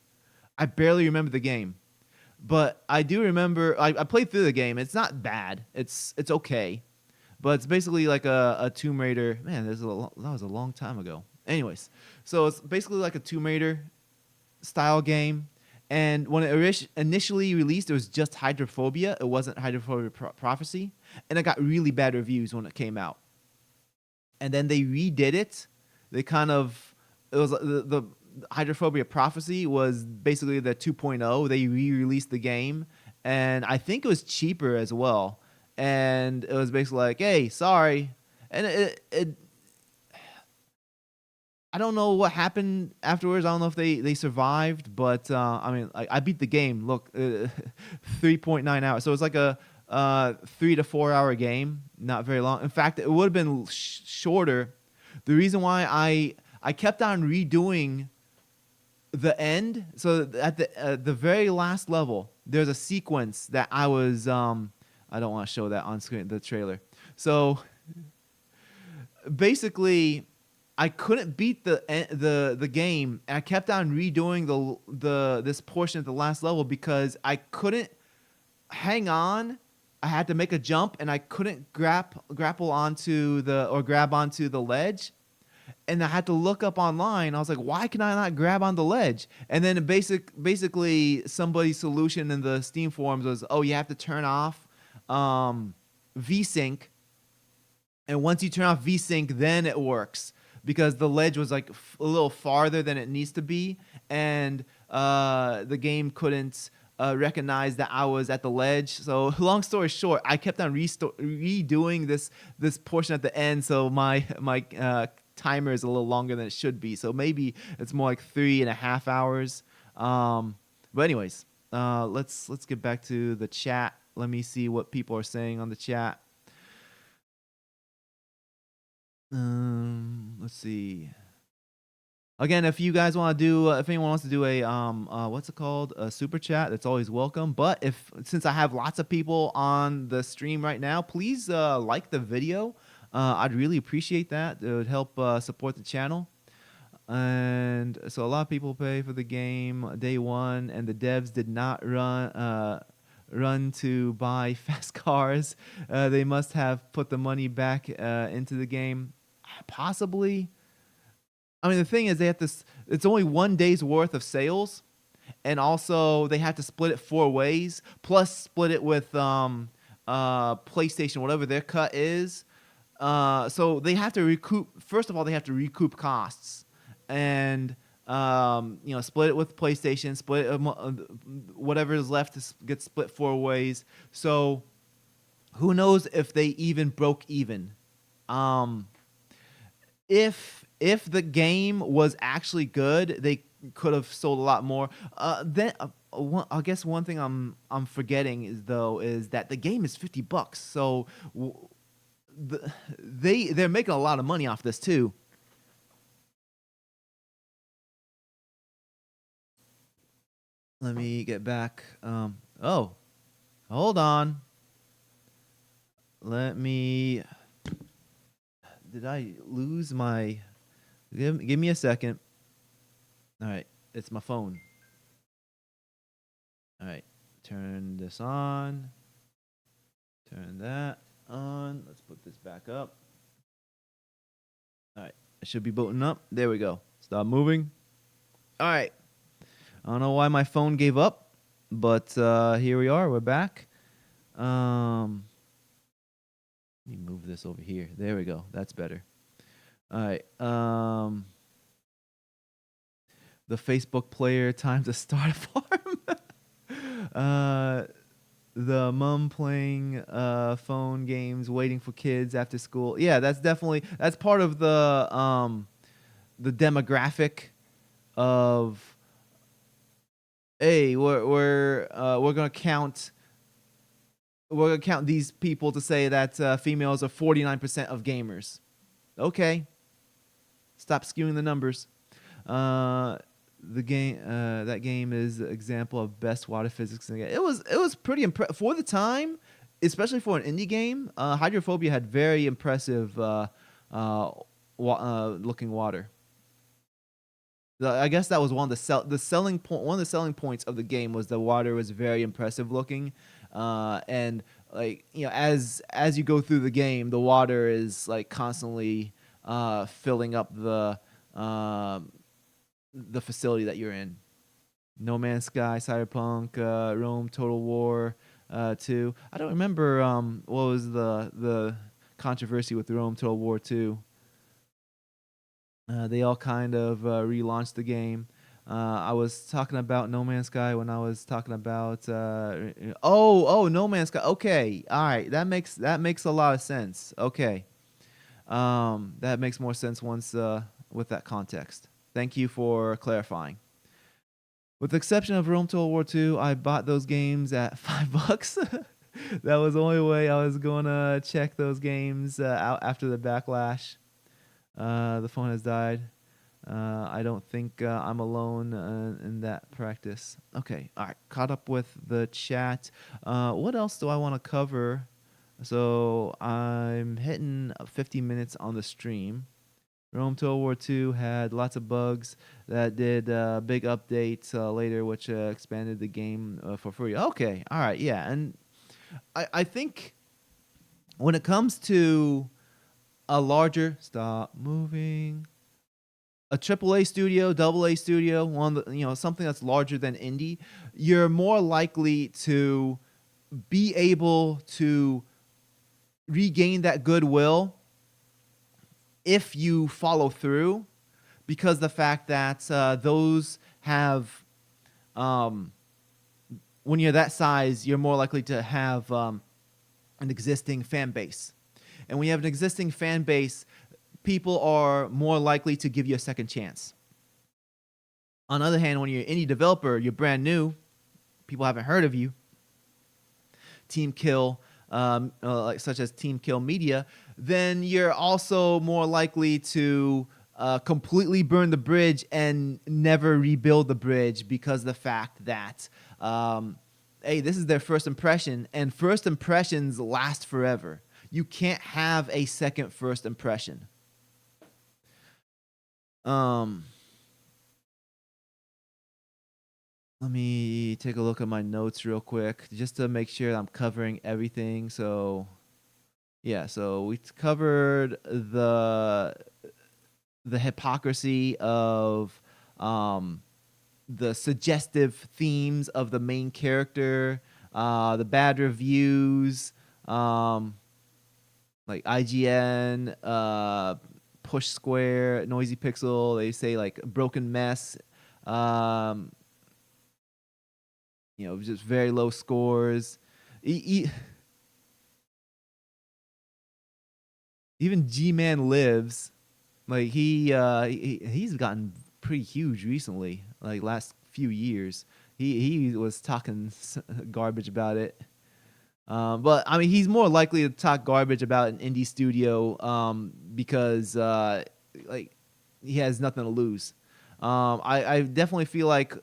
I barely remember the game. But I do remember, I played through the game. It's not bad. It's okay. But it's basically like a Tomb Raider. Man, that was a long time ago. Anyways, so it's basically like a Tomb Raider style game. And when it initially released, it was just Hydrophobia. It wasn't Hydrophobia Prophecy. And it got really bad reviews when it came out. And then they redid it. It was the Hydrophobia Prophecy was basically the 2.0. They re-released the game. And I think it was cheaper as well. And it was basically like, hey, sorry. And it I don't know what happened afterwards. I don't know if they survived, but I mean, I beat the game. Look, 3.9 hours. So it's like a 3 to 4 hour game, not very long. In fact, it would have been shorter. The reason why I kept on redoing the end. So at the very last level, there's a sequence that I was I don't want to show that on screen, the trailer. So basically, I couldn't beat the game, and I kept on redoing this portion at the last level because I couldn't hang on. I had to make a jump, and I couldn't grapple onto grab onto the ledge. And I had to look up online. I was like, why can I not grab on the ledge? And then basically somebody's solution in the Steam forums was, oh, you have to turn off VSync. And once you turn off VSync, then it works. Because the ledge was like a little farther than it needs to be. And the game couldn't recognize that I was at the ledge. So long story short, I kept on redoing this portion at the end. So my timer is a little longer than it should be. So maybe it's more like 3.5 hours. But anyways, let's get back to the chat. Let me see what people are saying on the chat. Let's see. Again, if you guys want to do, if anyone wants to do a what's it called, a super chat, that's always welcome. But since I have lots of people on the stream right now, please like the video. I'd really appreciate that. It would help support the channel. And so a lot of people pay for the game day one, and the devs did not run to buy fast cars. They must have put the money back into the game. Possibly. I mean, the thing is, it's only 1 day's worth of sales, and also they have to split it 4 ways, plus split it with PlayStation, whatever their cut is. So they have to recoup. First of all, they have to recoup costs, and split it with PlayStation, split it, whatever is left gets split 4 ways. So Who knows if they even broke even? Um, if the game was actually good, they could have sold a lot more. I guess one thing I'm forgetting is that the game is $50. So they're making a lot of money off this too. Let me get back. Oh, hold on. Let me. Did I lose my? Give me a second. All right, it's my phone. All right, turn this on. Turn that on. Let's put this back up. All right, it should be booting up. There we go. Stop moving. All right. I don't know why my phone gave up, but here we are. We're back. Let me move this over here. There we go. That's better. All right. The Facebook player times a start farm. The mom playing phone games, waiting for kids after school. Yeah, that's part of the demographic of, hey, we're gonna count these people to say that females are 49% of gamers. Okay, stop skewing the numbers. The game that game is an example of best water physics in the game. It was pretty impressive for the time, especially for an indie game. Hydrophobia had very impressive looking water. I guess that was one of the selling point. One of the selling points of the game was the water was very impressive looking, and like as you go through the game, the water is like constantly filling up the facility that you're in. No Man's Sky, Cyberpunk, Rome, Total War, 2. I don't remember what was the controversy with Rome, Total War 2. They all kind of relaunched the game. I was talking about No Man's Sky when I was talking about No Man's Sky. Okay, all right, that makes a lot of sense. Okay, that makes more sense once with that context. Thank you for clarifying. With the exception of Rome Total War 2, I bought those games at $5. That was the only way I was gonna check those games out after the backlash. The phone has died. I don't think I'm alone in that practice. Okay, all right. Caught up with the chat. What else do I want to cover? So I'm hitting 50 minutes on the stream. Rome Total War 2 had lots of bugs that did a big update later, which expanded the game for free. Okay, all right, yeah. And I think when it comes to a larger, stop moving, a AAA studio, AA studio, something that's larger than indie, you're more likely to be able to regain that goodwill if you follow through, because the fact that those have, when you're that size, you're more likely to have an existing fan base. And when you have an existing fan base, people are more likely to give you a second chance. On the other hand, when you're an indie developer, you're brand new, people haven't heard of you, TeamKill, such as TeamKill Media, then you're also more likely to completely burn the bridge and never rebuild the bridge, because of the fact that, hey, this is their first impression, and first impressions last forever. You can't have a second first impression. Let me take a look at my notes real quick just to make sure I'm covering everything. So, yeah, so we covered the hypocrisy of the suggestive themes of the main character, the bad reviews, like IGN, Push Square, Noisy Pixel. They say like broken mess. Just very low scores. even G-Man Lives, like he's gotten pretty huge recently, like last few years. He was talking garbage about it. But I mean, he's more likely to talk garbage about an indie studio because like he has nothing to lose. I definitely feel like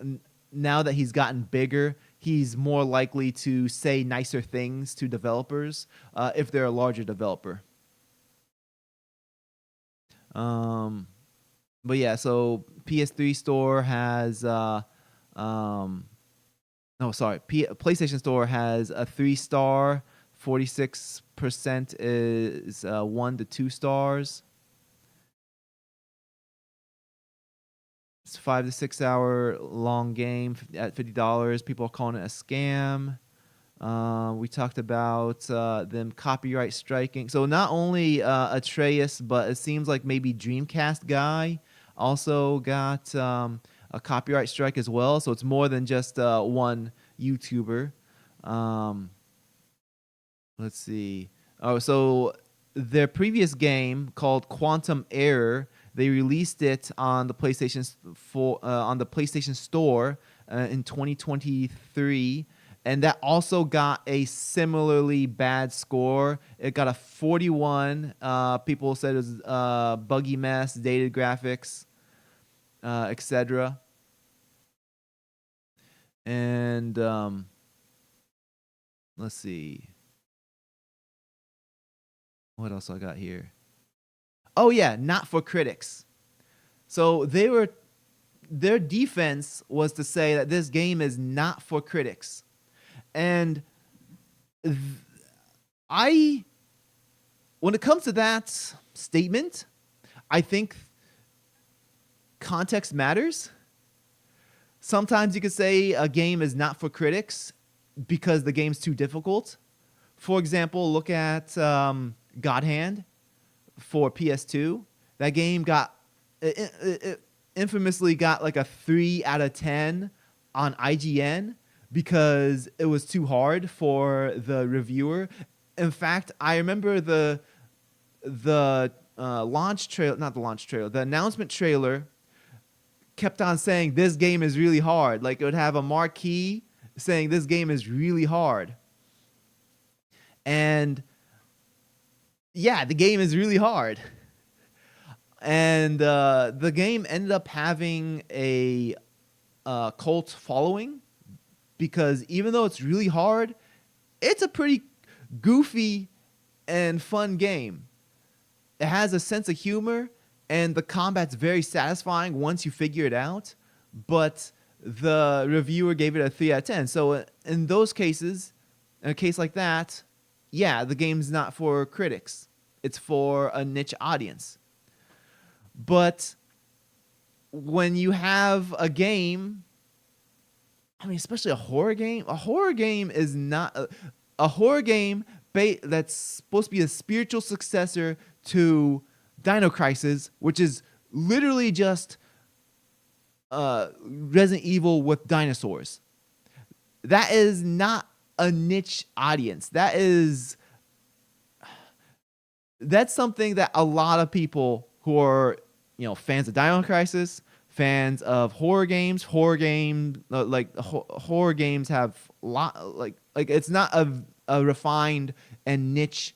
now that he's gotten bigger, he's more likely to say nicer things to developers if they're a larger developer. Um, but yeah, so PS3 store has no, sorry. PlayStation Store has a 3-star. 46% is 1 to 2 stars. It's 5 to 6 hour long game at $50. People are calling it a scam. We talked about them copyright striking. So not only Atreus, but it seems like maybe Dreamcast guy also got a copyright strike as well. So it's more than just one YouTuber. Let's see. Oh, so their previous game called Quantum Error, they released it on the on the PlayStation Store in 2023, and that also got a similarly bad score. It got a 41. People said it was buggy mess, dated graphics, etc. And let's see. What else I got here? Oh yeah, not for critics. So their defense was to say that this game is not for critics. And I when it comes to that statement, I think context matters. Sometimes you could say a game is not for critics because the game's too difficult. For example, look at God Hand for PS2. That game got it infamously got like a 3 out of 10 on IGN because it was too hard for the reviewer. In fact, I remember the launch trailer, not the launch trailer, the announcement trailer kept on saying this game is really hard. Like it would have a marquee saying this game is really hard. And yeah, the game is really hard. And the game ended up having a cult following because even though it's really hard, it's a pretty goofy and fun game. It has a sense of humor, and the combat's very satisfying once you figure it out. But the reviewer gave it a 3 out of 10. So in those cases, in a case like that, yeah, the game's not for critics. It's for a niche audience. But when you have a game, I mean, especially a horror game is not a horror game that's supposed to be a spiritual successor to Dino Crisis, which is literally just Resident Evil with dinosaurs. That is not a niche audience. That's something that a lot of people who are, fans of Dino Crisis, fans of horror games have like it's not a refined and niche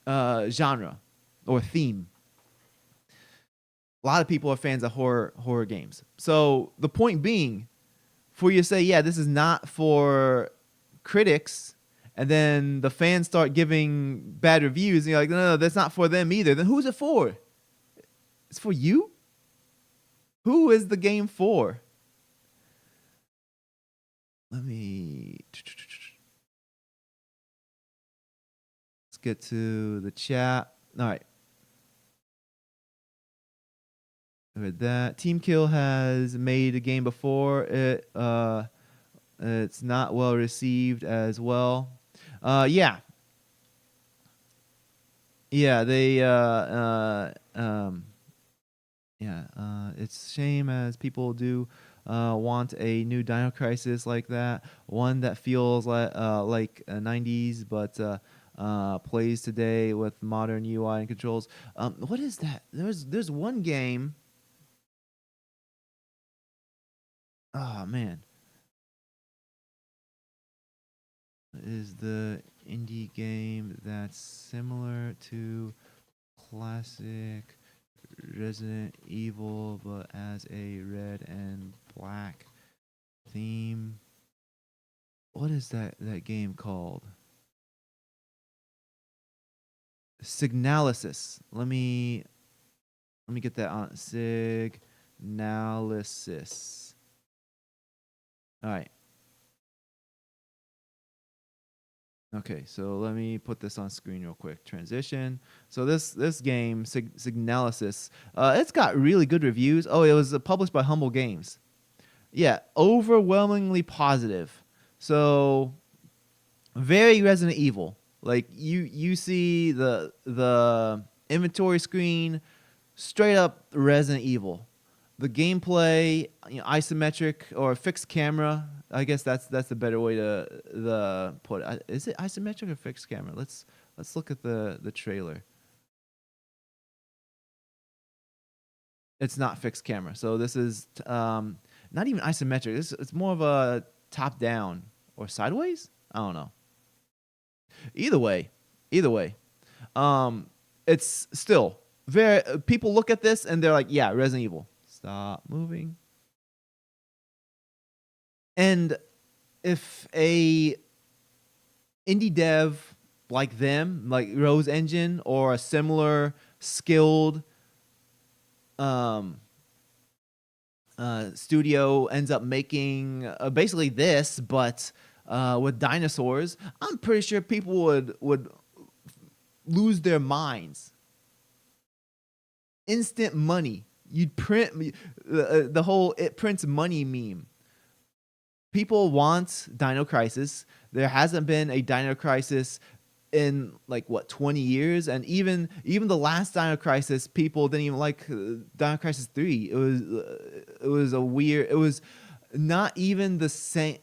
genre or theme. A lot of people are fans of horror games. So the point being, for you to say, yeah, this is not for critics, and then the fans start giving bad reviews, and you're like, no, that's not for them either. Then who's it for? It's for you? Who is the game for? Let's get to the chat. All right. Read that. TeamKill has made a game before. It's not well received as well. Yeah. Yeah, it's a shame as people do want a new Dino Crisis like that, one that feels like 90s, but plays today with modern UI and controls. What is that? There's one game. Oh man, is the indie game that's similar to classic Resident Evil but as a red and black theme? What is that game called? Signalysis. Let me get that on. Signalysis. All right. Okay, so let me put this on screen real quick. Transition. So this game, Signalysis, it's got really good reviews. Oh, it was published by Humble Games. Yeah, overwhelmingly positive. So very Resident Evil. Like you see the inventory screen, straight up Resident Evil. The gameplay, isometric or fixed camera. I guess that's the better way to put it. Is it isometric or fixed camera? Let's look at the trailer. It's not fixed camera. So this is not even isometric. It's more of a top down or sideways. I don't know. Either way, either way, it's still very. People look at this and they're like, "Yeah, Resident Evil." Stop moving. And if a indie dev like them, like Rose Engine, or a similar skilled um, studio ends up making basically this, but with dinosaurs, I'm pretty sure people would lose their minds. Instant money. You'd print the whole "it prints money" meme. People want Dino Crisis. There hasn't been a Dino Crisis in like what 20 years, and even the last Dino Crisis, people didn't even like Dino Crisis 3. It was a weird. It was not even the same.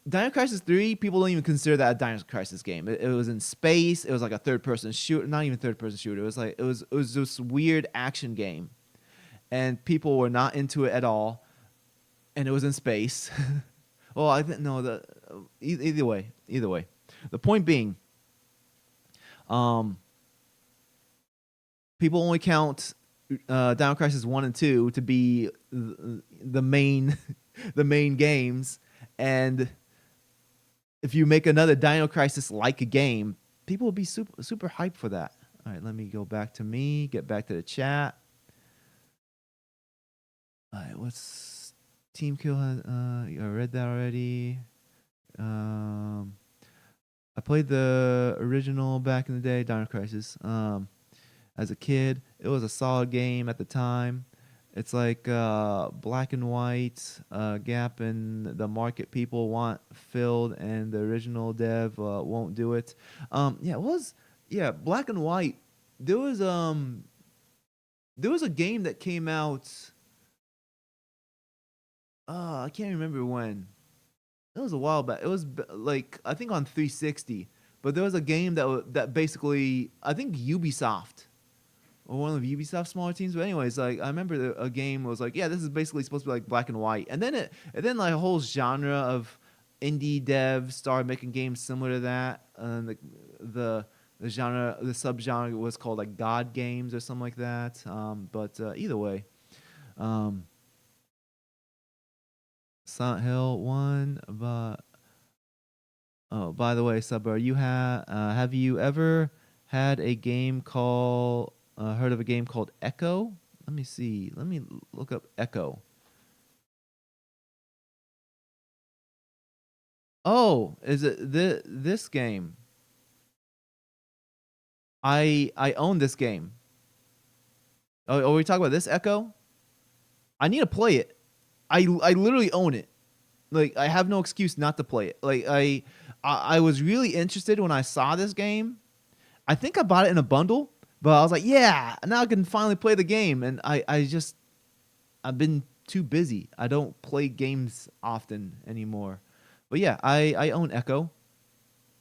Dino Crisis 3, people don't even consider that a Dino Crisis game. It was in space. It was like a third-person shooter, not even third-person shooter. It was like it was this weird action game, and people were not into it at all. And it was in space. Well, I think no. Either way. The point being, people only count Dino Crisis 1 and 2 to be the main the main games, and if you make another Dino Crisis like a game, people will be super hyped for that. All right, let me go back to me, get back to the chat. All right, what's TeamKill has? I read that already. I played the original back in the day, Dino Crisis. As a kid, it was a solid game at the time. It's like black and white, gap in the market people want filled, and the original dev won't do it. Yeah, it was black and white. There was a game that came out. I can't remember when. It was a while back. It was like I think on 360. But there was a game that basically I think Ubisoft or one of Ubisoft's smaller teams. But anyways, like I remember a game was like, yeah, this is basically supposed to be like black and white. And then like a whole genre of indie devs started making games similar to that. And the genre, the subgenre was called like God games or something like that. But either way, Silent Hill 1, but oh, by the way, Sabr, have you ever had a game called heard of a game called Echo? Let me see. Let me look up Echo. Oh, is it this game? I own this game. Oh, are we talking about this Echo? I need to play it. I literally own it. Like I have no excuse not to play it. Like I was really interested when I saw this game. I think I bought it in a bundle, but I was like, yeah, now I can finally play the game. And I've been too busy. I don't play games often anymore. But yeah, I own Echo,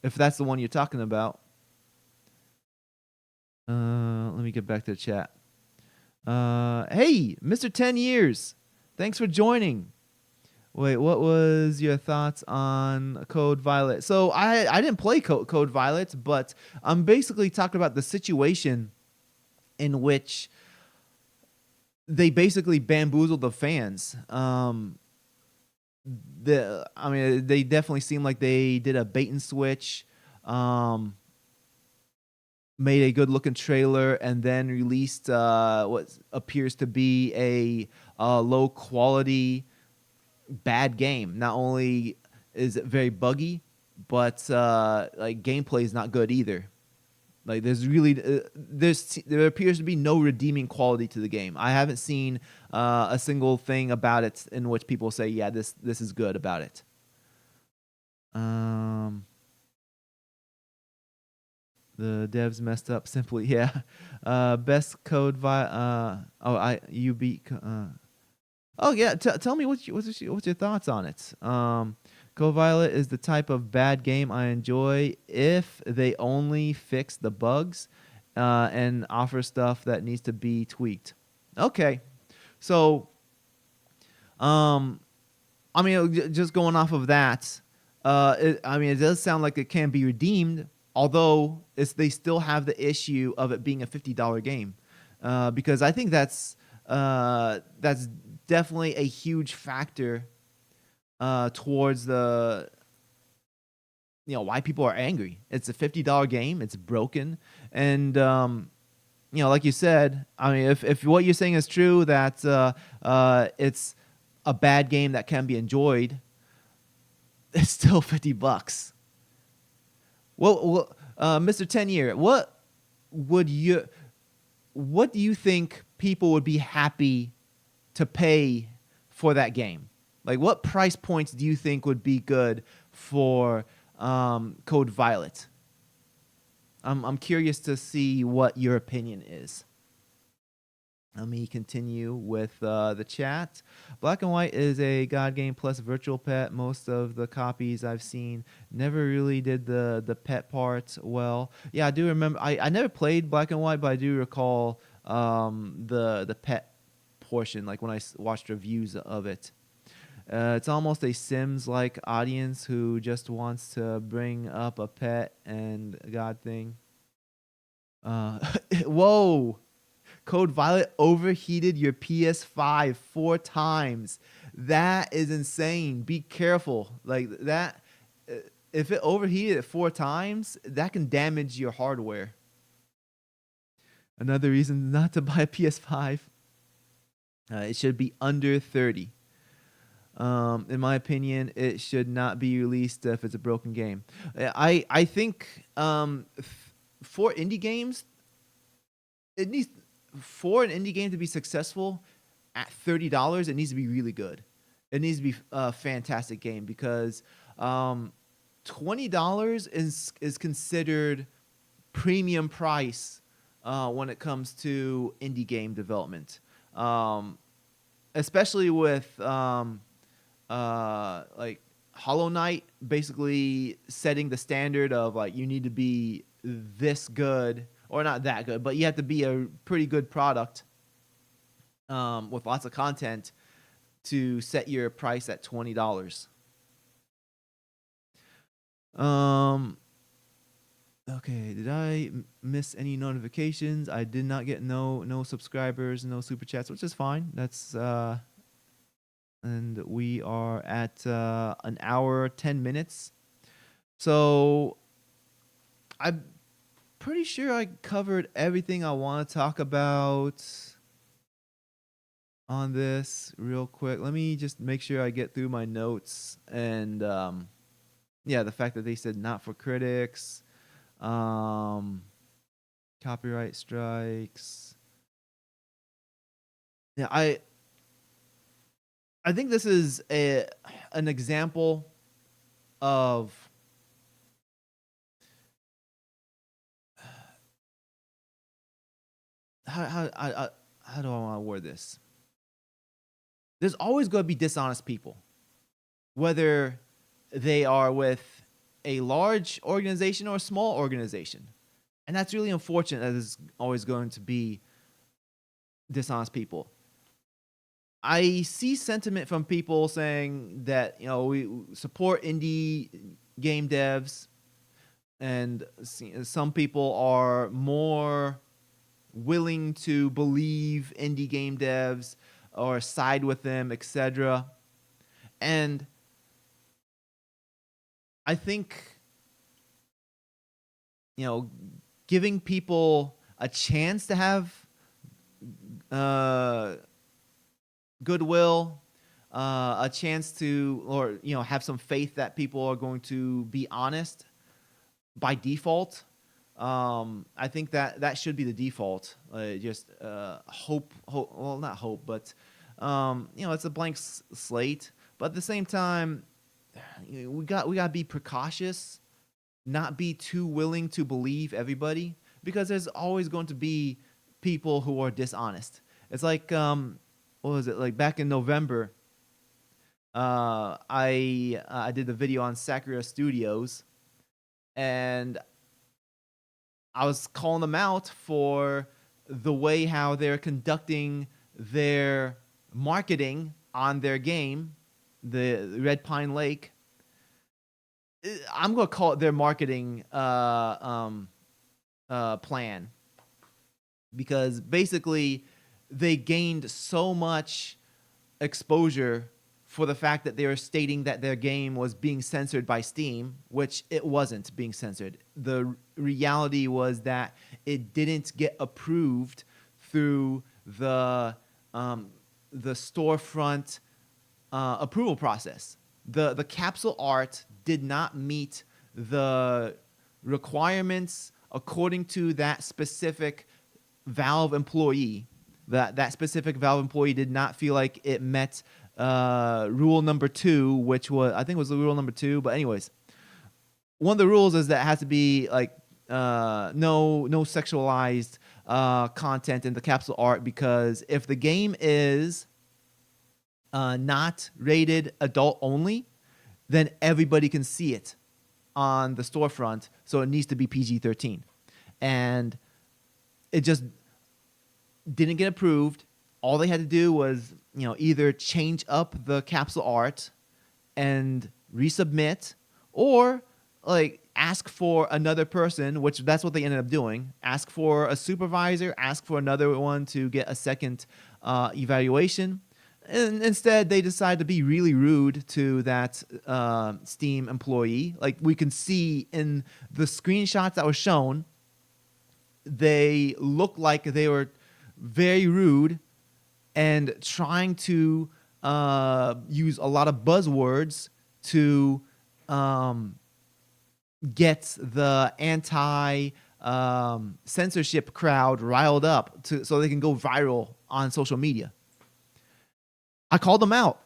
if that's the one you're talking about. Let me get back to the chat. Hey, Mr. 10 Years. Thanks for joining. Wait, what was your thoughts on Code Violet? So I didn't play Code Violet, but I'm basically talking about the situation in which they basically bamboozled the fans. They definitely seem like they did a bait and switch. Made a good looking trailer and then released what appears to be a low quality bad game. Not only is it very buggy, but like gameplay is not good either. Like there appears to be no redeeming quality to the game. I haven't seen a single thing about it in which people say, yeah, this is good about it. The devs messed up simply. Yeah. Best code you beat. Oh yeah. Tell me what's your thoughts on it. Code Violet is the type of bad game I enjoy if they only fix the bugs and offer stuff that needs to be tweaked. Okay. So, just going off of that, it does sound like it can be redeemed, although they still have the issue of it being a $50 game, because I think that's definitely a huge factor towards the why people are angry. It's a $50 game. It's broken, and like you said, I mean, if what you're saying is true, that it's a bad game that can be enjoyed, it's still $50. Well, Mr. 10 Year, what do you think people would be happy to pay for that game? Like, what price points do you think would be good for Code Violet? I'm curious to see what your opinion is. Let me continue with the chat. Black and White is a God game plus virtual pet. Most of the copies I've seen never really did the pet part well. Yeah, I do remember. I never played Black and White, but I do recall the pet portion, like when I watched reviews of it. It's almost a Sims-like audience who just wants to bring up a pet and God thing. Whoa! Code Violet overheated your PS5 4 times. That is insane. Be careful. Like that, if it overheated it 4 times, that can damage your hardware. Another reason not to buy a PS5. It should be under 30. In my opinion, it should not be released if it's a broken game. I think for indie games, for an indie game to be successful at $30, it needs to be really good. It needs to be a fantastic game, because $20 is considered premium price when it comes to indie game development, especially with like Hollow Knight basically setting the standard of like you need to be this good, or not that good, but you have to be a pretty good product with lots of content to set your price at $20. Okay, did I miss any notifications? I did not get no subscribers, no super chats, which is fine. That's and we are at an hour 10 minutes. So I'm pretty sure I covered everything I want to talk about on this real quick. Let me just make sure I get through my notes. And yeah, the fact that they said not for critics, copyright strikes. Yeah, I think this is an example of how do I want to word this? There's always going to be dishonest people, whether they are with a large organization or a small organization. And that's really unfortunate that there's always going to be dishonest people. I see sentiment from people saying that, we support indie game devs, and some people are more willing to believe indie game devs or side with them, etc. And I think, giving people a chance to have goodwill, a chance to, or have some faith that people are going to be honest by default. I think that should be the default. Just hope. Well, not hope, but it's a blank slate. But at the same time, we got to be precautious, not be too willing to believe everybody, because there's always going to be people who are dishonest. It's like what was it, like back in November? I did the video on Sakura Studios, and I was calling them out for the way how they're conducting their marketing on their game, the Red Pine Lake. I'm going to call it their marketing plan, because basically they gained so much exposure for the fact that they were stating that their game was being censored by Steam, which it wasn't being censored. The reality was that it didn't get approved through the storefront approval process. The capsule art did not meet the requirements according to that specific Valve employee. That specific Valve employee did not feel like it met rule number 2, which was, I think it was the rule number 2. But anyways, one of the rules is that it has to be like no sexualized content in the capsule art, because if the game is not rated adult only, then everybody can see it on the storefront. So it needs to be PG-13. And it just didn't get approved. All they had to do was, either change up the capsule art and resubmit, or like ask for another person, which that's what they ended up doing. Ask for a supervisor, ask for another one to get a second evaluation. And instead, they decided to be really rude to that Steam employee. Like we can see in the screenshots that were shown, they looked like they were very rude and trying to use a lot of buzzwords to get the anti-censorship crowd riled up so they can go viral on social media. I called them out.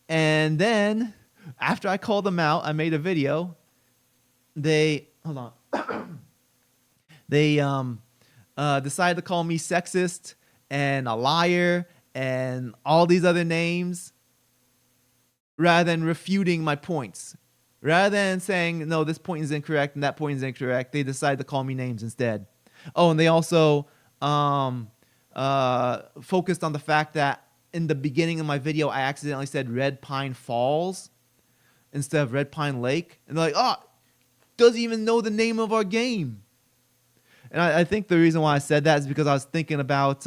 And then after I called them out, I made a video. They decided to call me sexist and a liar and all these other names, rather than refuting my points. Rather than saying, no, this point is incorrect and that point is incorrect, they decided to call me names instead. Oh, and they also focused on the fact that in the beginning of my video, I accidentally said Red Pine Falls instead of Red Pine Lake. And they're like, oh, doesn't even know the name of our game. And I think the reason why I said that is because I was thinking about,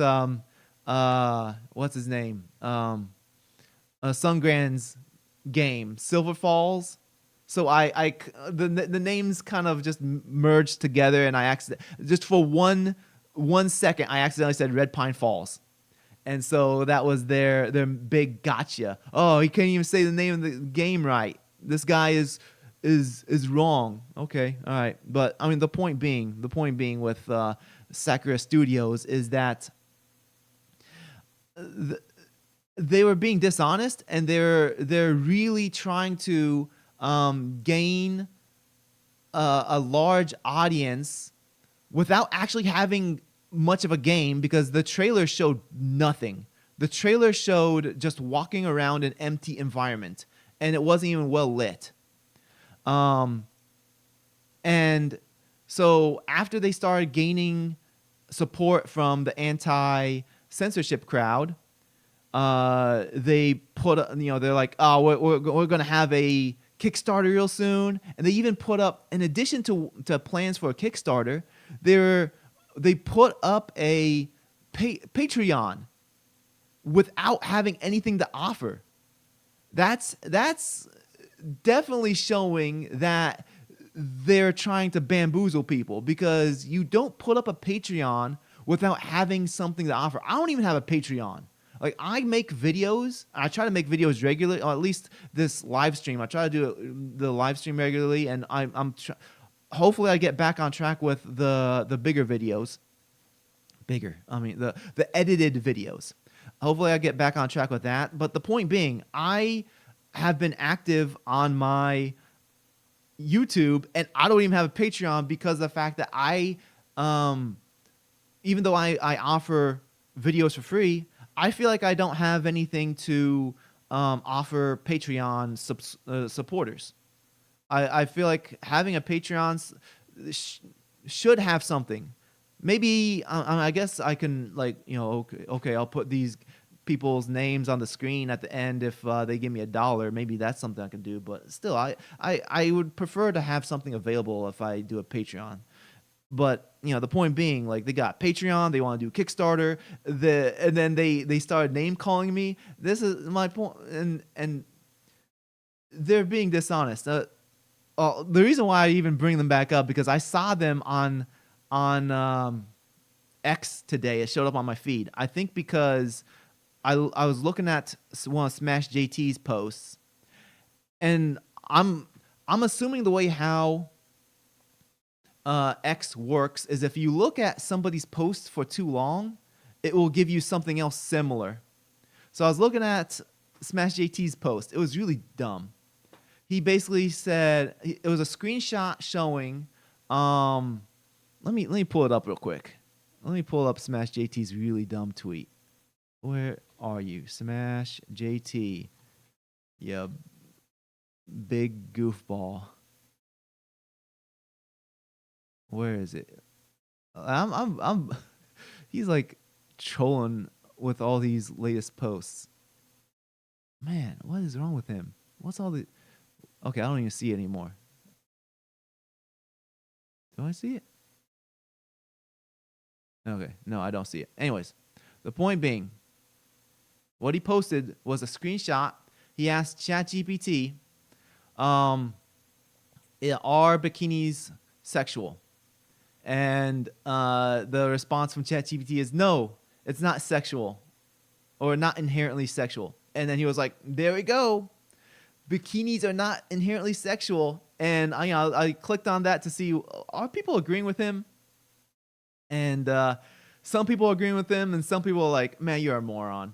what's his name? Sungran's game, Silver Falls. So the names kind of just merged together, and just for one second, I accidentally said Red Pine Falls. And so that was their big gotcha. Oh, he can't even say the name of the game right. This guy is wrong. Okay, all right. But I mean, the point being with Sakura Studios is that they were being dishonest, and they're really trying to gain a large audience without actually having much of a game, because the trailer showed nothing. The trailer showed just walking around an empty environment, and it wasn't even well lit. And So after they started gaining support from the anti-censorship crowd, they put, they're like, oh, we're going to have a Kickstarter real soon. And they even put up, in addition to plans for a Kickstarter, they put up a Patreon without having anything to offer. That's definitely showing that they're trying to bamboozle people, because you don't put up a Patreon without having something to offer. I don't even have a Patreon. Like, I make videos. I try to make videos regularly, or at least this live stream. I try to do the live stream regularly, and hopefully I get back on track with the bigger videos. Bigger. I mean, the edited videos. Hopefully I get back on track with that. But the point being, I have been active on my YouTube, and I don't even have a Patreon because of the fact that even though I offer videos for free, I feel like I don't have anything to offer Patreon supporters. I feel like having a Patreon should have something. Maybe I guess I can, like, okay, I'll put these people's names on the screen at the end if they give me $1. Maybe that's something I can do. But still, I would prefer to have something available if I do a Patreon. But the point being, like, they got Patreon, they want to do Kickstarter, and then they started name calling me. This is my point, and they're being dishonest. The reason why I even bring them back up, because I saw them on X today. It showed up on my feed. I think because I was looking at one of Smash JT's posts, and I'm assuming the way how X works is if you look at somebody's post for too long, it will give you something else similar. So I was looking at Smash JT's post. It was really dumb. He basically said, it was a screenshot showing, let me pull it up real quick. Let me pull up Smash JT's really dumb tweet. Where are you? Smash JT. Yeah, big goofball. Where is it? He's like trolling with all these latest posts. Man, what is wrong with him? What's all the... Okay, I don't even see it anymore. Do I see it? Okay, no, I don't see it. Anyways, the point being, what he posted was a screenshot. He asked ChatGPT, are bikinis sexual? And the response from ChatGPT is, no, it's not sexual, or not inherently sexual. And then he was like, there we go. Bikinis are not inherently sexual. And I clicked on that to see, are people agreeing with him? And some people are agreeing with him, and some people are like, man, you're a moron.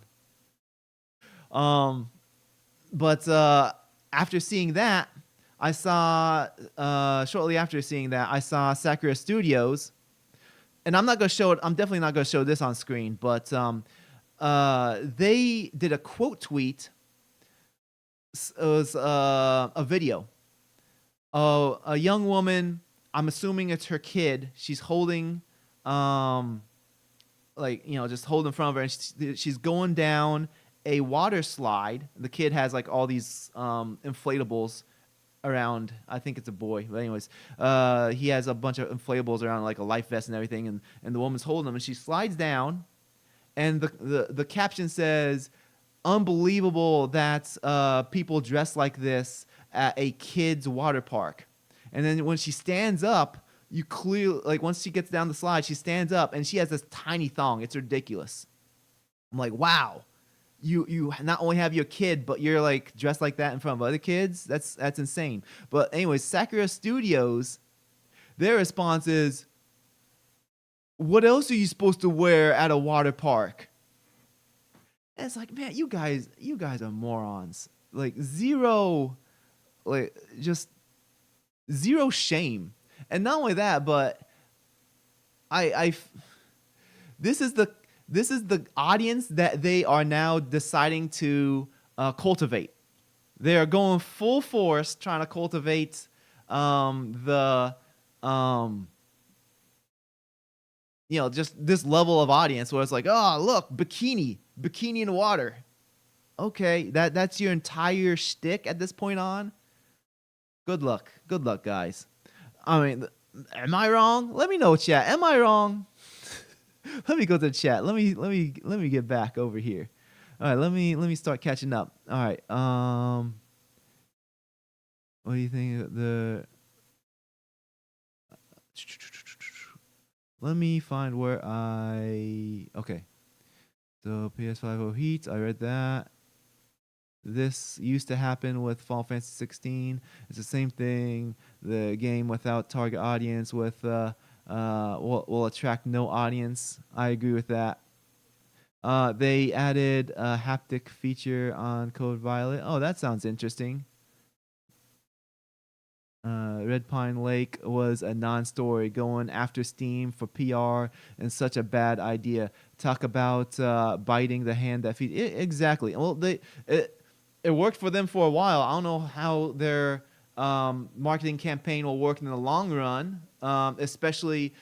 But after seeing that, I saw, shortly after seeing that, I saw Sakura Studios, and I'm definitely not going to show this on screen, but they did a quote tweet. It was a video. A young woman, I'm assuming it's her kid, she's holding, just holding in front of her, and she's going down a water slide. The kid has like all these inflatables around. I think it's a boy, but anyways, he has a bunch of inflatables around, like a life vest and everything, and the woman's holding them, and she slides down, and the caption says, unbelievable that people dress like this at a kid's water park. And then when she stands up, you clearly, like, once she gets down the slide, she stands up and she has this tiny thong. It's ridiculous. I'm like, wow. You not only have your kid, but you're like dressed like that in front of other kids. That's insane. But anyways, Sakura Studios, their response is, what else are you supposed to wear at a water park? And it's like, man, you guys are morons. Like, just zero shame. And not only that, but this is the audience that they are now deciding to cultivate. They are going full force trying to cultivate the just this level of audience where it's like, oh, look, bikini in water. Okay, that's your entire shtick at this point on. Good luck, guys. I mean, am I wrong? Let me know, chat. Am I wrong? Let me go to the chat. Let me get back over here. All right, let me start catching up. All right. What do you think let me find where okay. So PS5 Heat, I read that. This used to happen with Final Fantasy 16. It's the same thing. The game without target audience will attract no audience. I agree with that. They added a haptic feature on Code Violet. Oh, that sounds interesting. Red Pine Lake was a non-story. Going after Steam for PR and such a bad idea. Talk about biting the hand that feeds. Exactly. Well, it worked for them for a while. I don't know how their marketing campaign will work in the long run. Especially,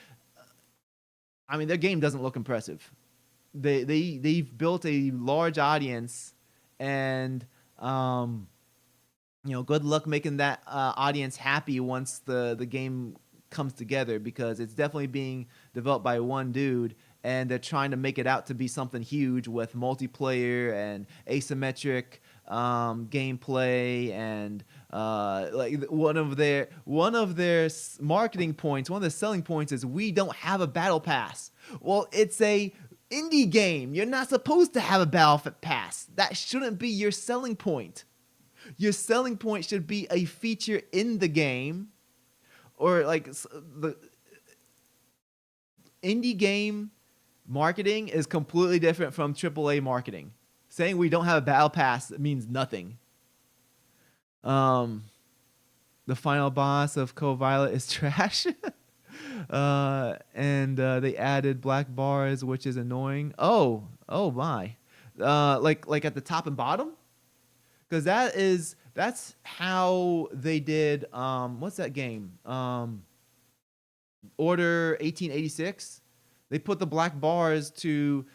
I mean, their game doesn't look impressive. They've built a large audience, and good luck making that audience happy once the game comes together, because it's definitely being developed by one dude, and they're trying to make it out to be something huge with multiplayer and asymmetric gameplay, and like one of their marketing points, one of the selling points is we don't have a battle pass. Well, it's a indie game. You're not supposed to have a battle pass. That shouldn't be your selling point. Your selling point should be a feature in the game, or like the indie game marketing is completely different from AAA marketing. Saying we don't have a battle pass means nothing. The final boss of Code Violet is trash. And they added black bars, which is annoying. Oh my. Like at the top and bottom? Because that's how they did what's that game? Order 1886. They put the black bars to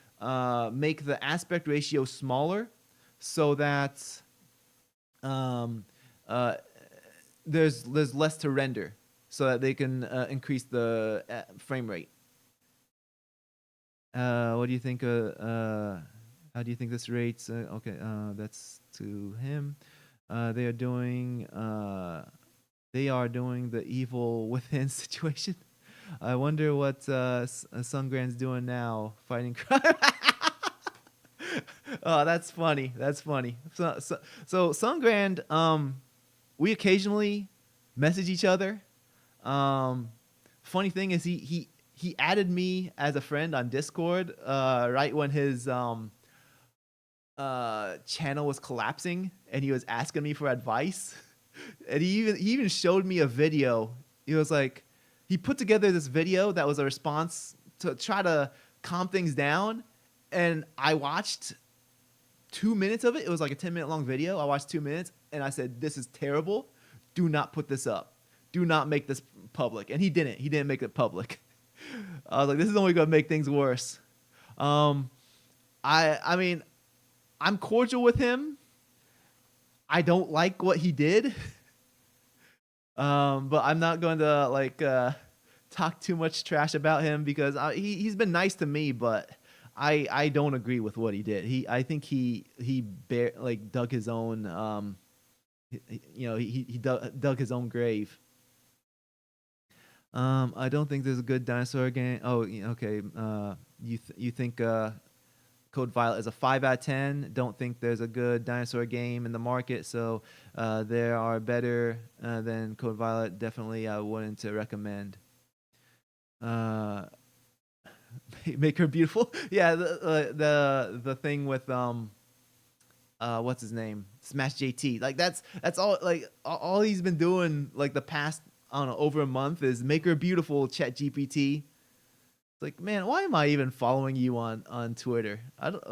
make the aspect ratio smaller, so that there's less to render, so that they can increase the frame rate. What do you think? How do you think this rates? Okay, that's to him. They are doing the evil within situation. I wonder what Sungrand's doing now, fighting crime. Oh, that's funny. That's funny. So Sungrand, we occasionally message each other. Funny thing is he added me as a friend on Discord right when his channel was collapsing, and he was asking me for advice. And he even showed me a video. He was like, he put together this video that was a response to try to calm things down, and I watched 2 minutes of it. It was like a 10-minute long video. I watched 2 minutes, and I said, this is terrible. Do not put this up. Do not make this public. And he didn't make it public. I was like, this is only going to make things worse. I mean, I'm cordial with him. I don't like what he did. But I'm not going to talk too much trash about him, because he's been nice to me, but I don't agree with what he did. I think he dug his own he dug his own grave. I don't think there's a good dinosaur game. Oh, okay. You think Code Violet is a 5 out of 10. Don't think there's a good dinosaur game in the market, so there are better than Code Violet. Definitely, I wouldn't recommend. Make her beautiful. Yeah, the thing with what's his name? Smash JT. Like that's all. Like all he's been doing like the past, I don't know, over a month is make her beautiful. Chat GPT. Like, man, why am I even following you on Twitter? I don't.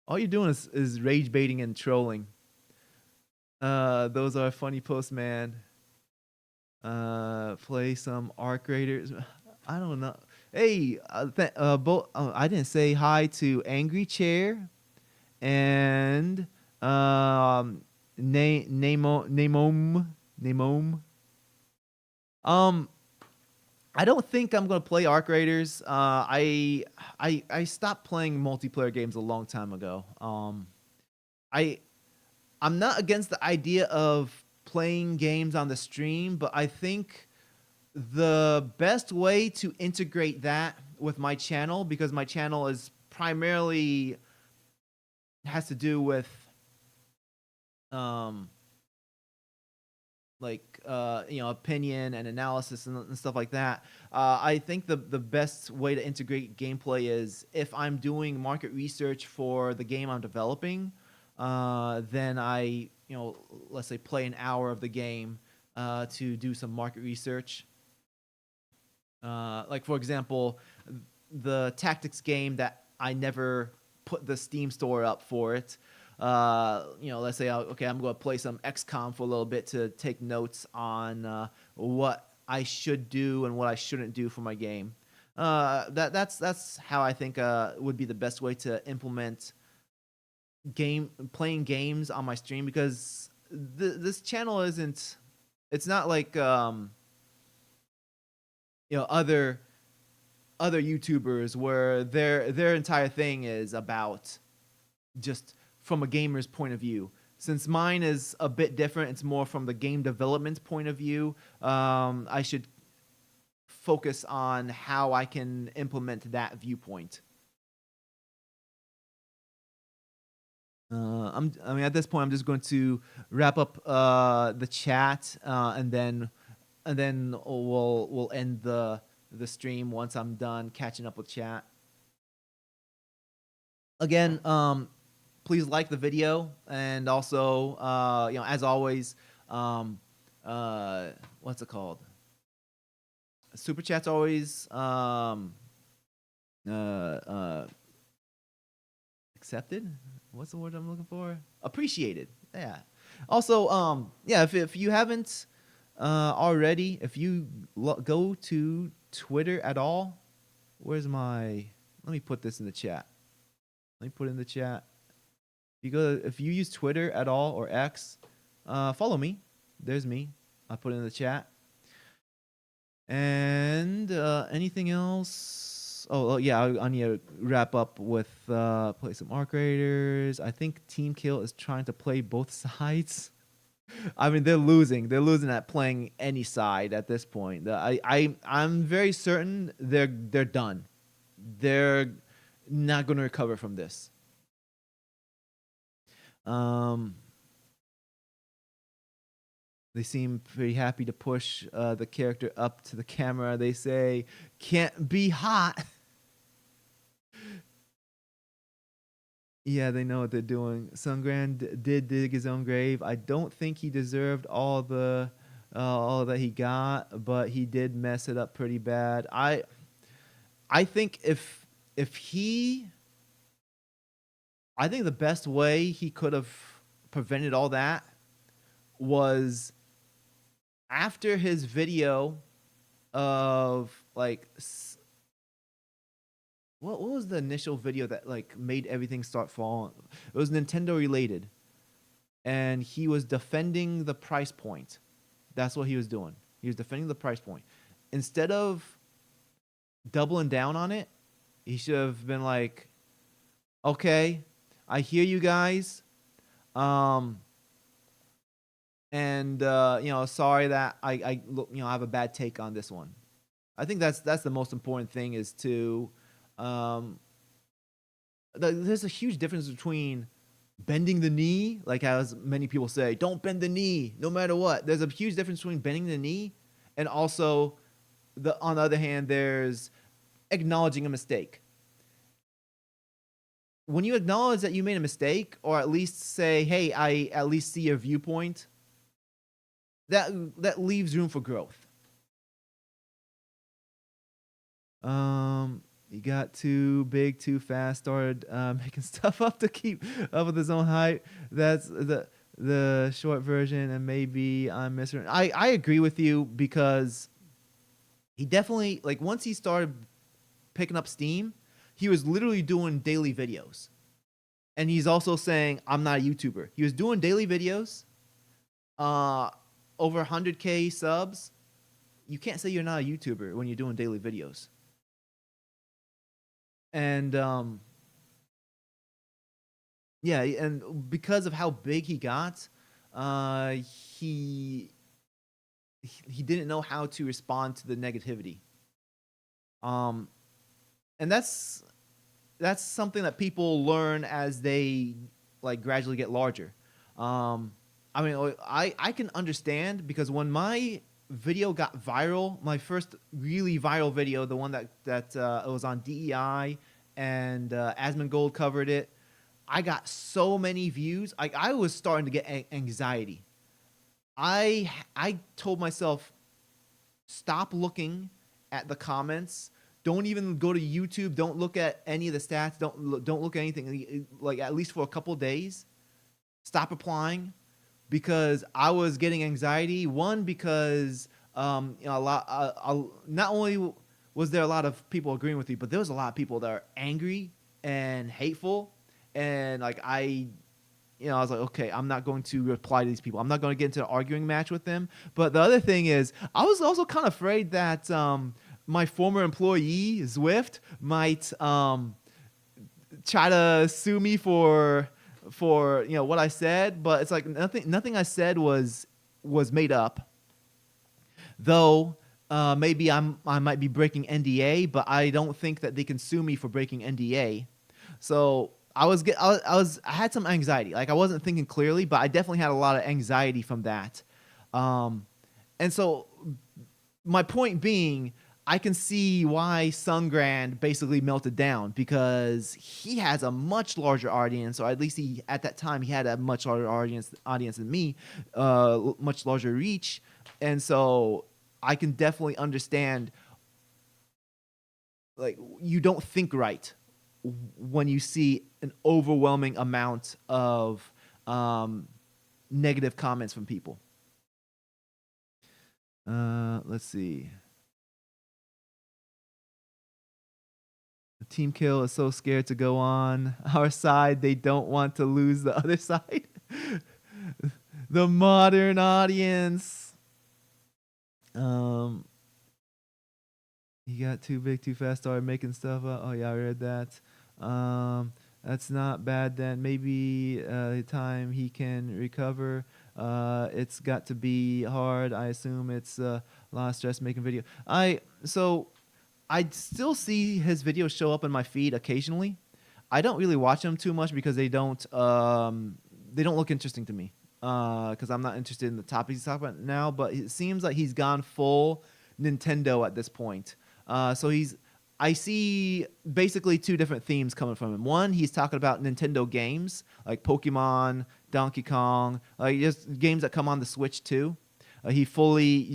All you're doing is rage baiting and trolling. Those are funny posts, man. Play some Arc Raiders. I don't know. Hey, I didn't say hi to Angry Chair and Namom. Um, I don't think I'm gonna play Arc Raiders. I stopped playing multiplayer games a long time ago. I I'm not against the idea of playing games on the stream, but I think the best way to integrate that with my channel, because my channel is primarily has to do with um opinion and analysis and stuff like that. I think the best way to integrate gameplay is if I'm doing market research for the game I'm developing, then let's say play an hour of the game to do some market research. Like for example, the tactics game that I never put the Steam store up for it. Let's say okay, I'm going to play some XCOM for a little bit to take notes on what I should do and what I shouldn't do for my game. That's how I think would be the best way to implement playing games on my stream, because this channel isn't. It's not like other YouTubers where their entire thing is about just from a gamer's point of view. Since mine is a bit different, it's more from the game development point of view. I should focus on how I can implement that viewpoint. I mean, at this point, I'm just going to wrap up the chat, and then we'll end the stream once I'm done catching up with chat. Again, please like the video, and also, as always, what's it called? Super chat's always accepted. What's the word I'm looking for? Appreciated. Yeah. Also, if you haven't already, if you go to Twitter at all, where's my? Let me put this in the chat. Let me put it in the chat. If you use Twitter at all or X, follow me. There's me. I put it in the chat. And anything else? Oh yeah, I need to wrap up with play some Arc Raiders. I think TeamKill is trying to play both sides. I mean, they're losing. They're losing at playing any side at this point. I'm very certain they're done. They're not going to recover from this. They seem pretty happy to push the character up to the camera. They say, "Can't be hot." Yeah, they know what they're doing. Sungran did dig his own grave. I don't think he deserved all that he got, but he did mess it up pretty bad. I think I think the best way he could have prevented all that was after his video of like what was the initial video that like made everything start falling? It was Nintendo related, and he was defending the price point. That's what he was doing. He was defending the price point. Instead of doubling down on it, he should have been like, "Okay, I hear you guys, and sorry that I have a bad take on this one." I think that's the most important thing is to there's a huge difference between bending the knee, like as many people say, don't bend the knee no matter what. There's a huge difference between bending the knee and also on the other hand, there's acknowledging a mistake. When you acknowledge that you made a mistake, or at least say, "Hey, I at least see your viewpoint," that leaves room for growth. He got too big too fast, started making stuff up to keep up with his own hype. That's the short version, and maybe I'm misreading. I agree with you, because he definitely, like, once he started picking up steam, he was literally doing daily videos. And he's also saying, I'm not a YouTuber. He was doing daily videos, over 100K subs. You can't say you're not a YouTuber when you're doing daily videos. And yeah, and because of how big he got, he didn't know how to respond to the negativity. And that's something that people learn as they like gradually get larger. I mean, I can understand, because when my video got viral, my first really viral video, the one that it was on DEI, and Asmongold covered it, I got so many views. I was starting to get anxiety. I told myself, stop looking at the comments. Don't even go to YouTube. Don't look at any of the stats. Don't look at anything. Like, at least for a couple days, stop replying, because I was getting anxiety. One, because not only was there a lot of people agreeing with me, but there was a lot of people that are angry and hateful, and like I was like, okay, I'm not going to reply to these people. I'm not going to get into an arguing match with them. But the other thing is, I was also kind of afraid that my former employee, Zwift, might try to sue me for what I said. But it's like nothing I said was made up. Though maybe I might be breaking NDA, but I don't think that they can sue me for breaking NDA. So I had some anxiety. Like, I wasn't thinking clearly, but I definitely had a lot of anxiety from that. And so my point being, I can see why Sungrand basically melted down, because he has a much larger audience, or at least at that time he had a much larger audience than me, much larger reach. And so I can definitely understand, like, you don't think right when you see an overwhelming amount of negative comments from people. Let's see. TeamKill is so scared to go on our side, they don't want to lose the other side. The modern audience. He got too big too fast, started making stuff up. Oh yeah, I read that. That's not bad then. Maybe the time he can recover. It's got to be hard. I assume it's a lot of stress making video. I still see his videos show up in my feed occasionally. I don't really watch them too much because they don't look interesting to me. Because I'm not interested in the topics he's talking about now. But it seems like he's gone full Nintendo at this point. I see basically two different themes coming from him. One, he's talking about Nintendo games like Pokemon, Donkey Kong, like just games that come on the Switch too. He fully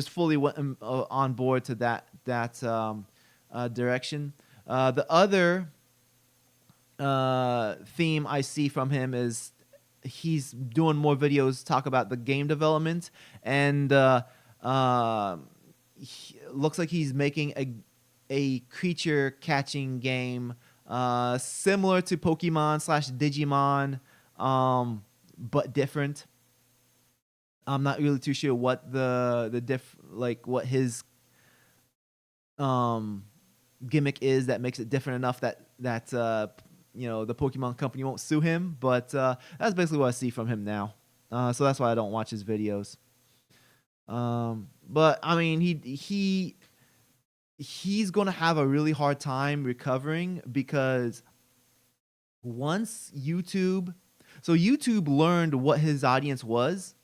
fully went on board to that direction. The other theme I see from him is he's doing more videos talk about the game development, and looks like he's making a creature catching game similar to Pokemon/Digimon, but different. I'm not really too sure what what his gimmick is that makes it different enough that the Pokemon company won't sue him. But that's basically what I see from him now. So that's why I don't watch his videos. But I mean, he's going to have a really hard time recovering, because once YouTube learned what his audience was,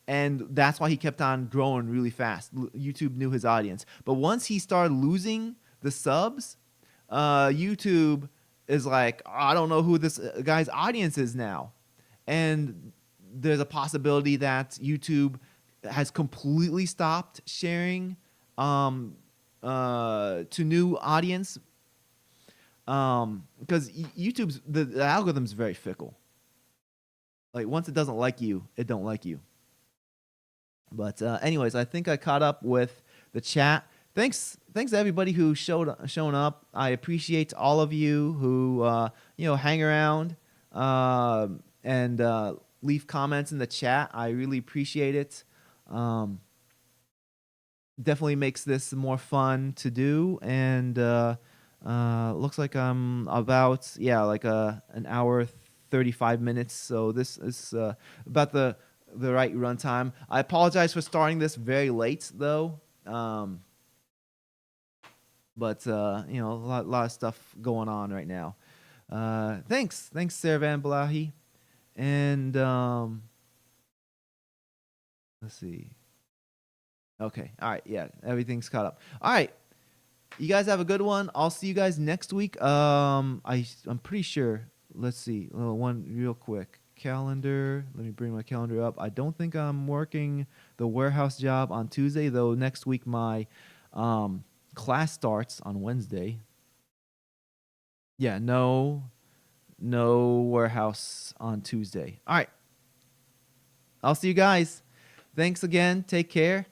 and that's why he kept on growing really fast. YouTube knew his audience. But once he started losing the subs, YouTube is like, I don't know who this guy's audience is now. And there's a possibility that YouTube has completely stopped sharing to new audience, because YouTube's the algorithm's very fickle. Like, once it doesn't like you, it don't like you. But anyways, I think I caught up with the chat. thanks to everybody who shown up. I appreciate all of you who hang around and leave comments in the chat. I really appreciate it. Definitely makes this more fun to do, and looks like I'm about like an hour 35 minutes. So this is about the right runtime. I apologize for starting this very late though. But a lot of stuff going on right now. Thanks, Sarah Van Blahi, and let's see. Okay, all right, yeah, everything's caught up. All right, you guys have a good one. I'll see you guys next week. I'm pretty sure. Let's see, one real quick calendar. Let me bring my calendar up. I don't think I'm working the warehouse job on Tuesday though. Next week my class starts on Wednesday. Yeah, no warehouse on Tuesday. All right. I'll see you guys. Thanks again. Take care.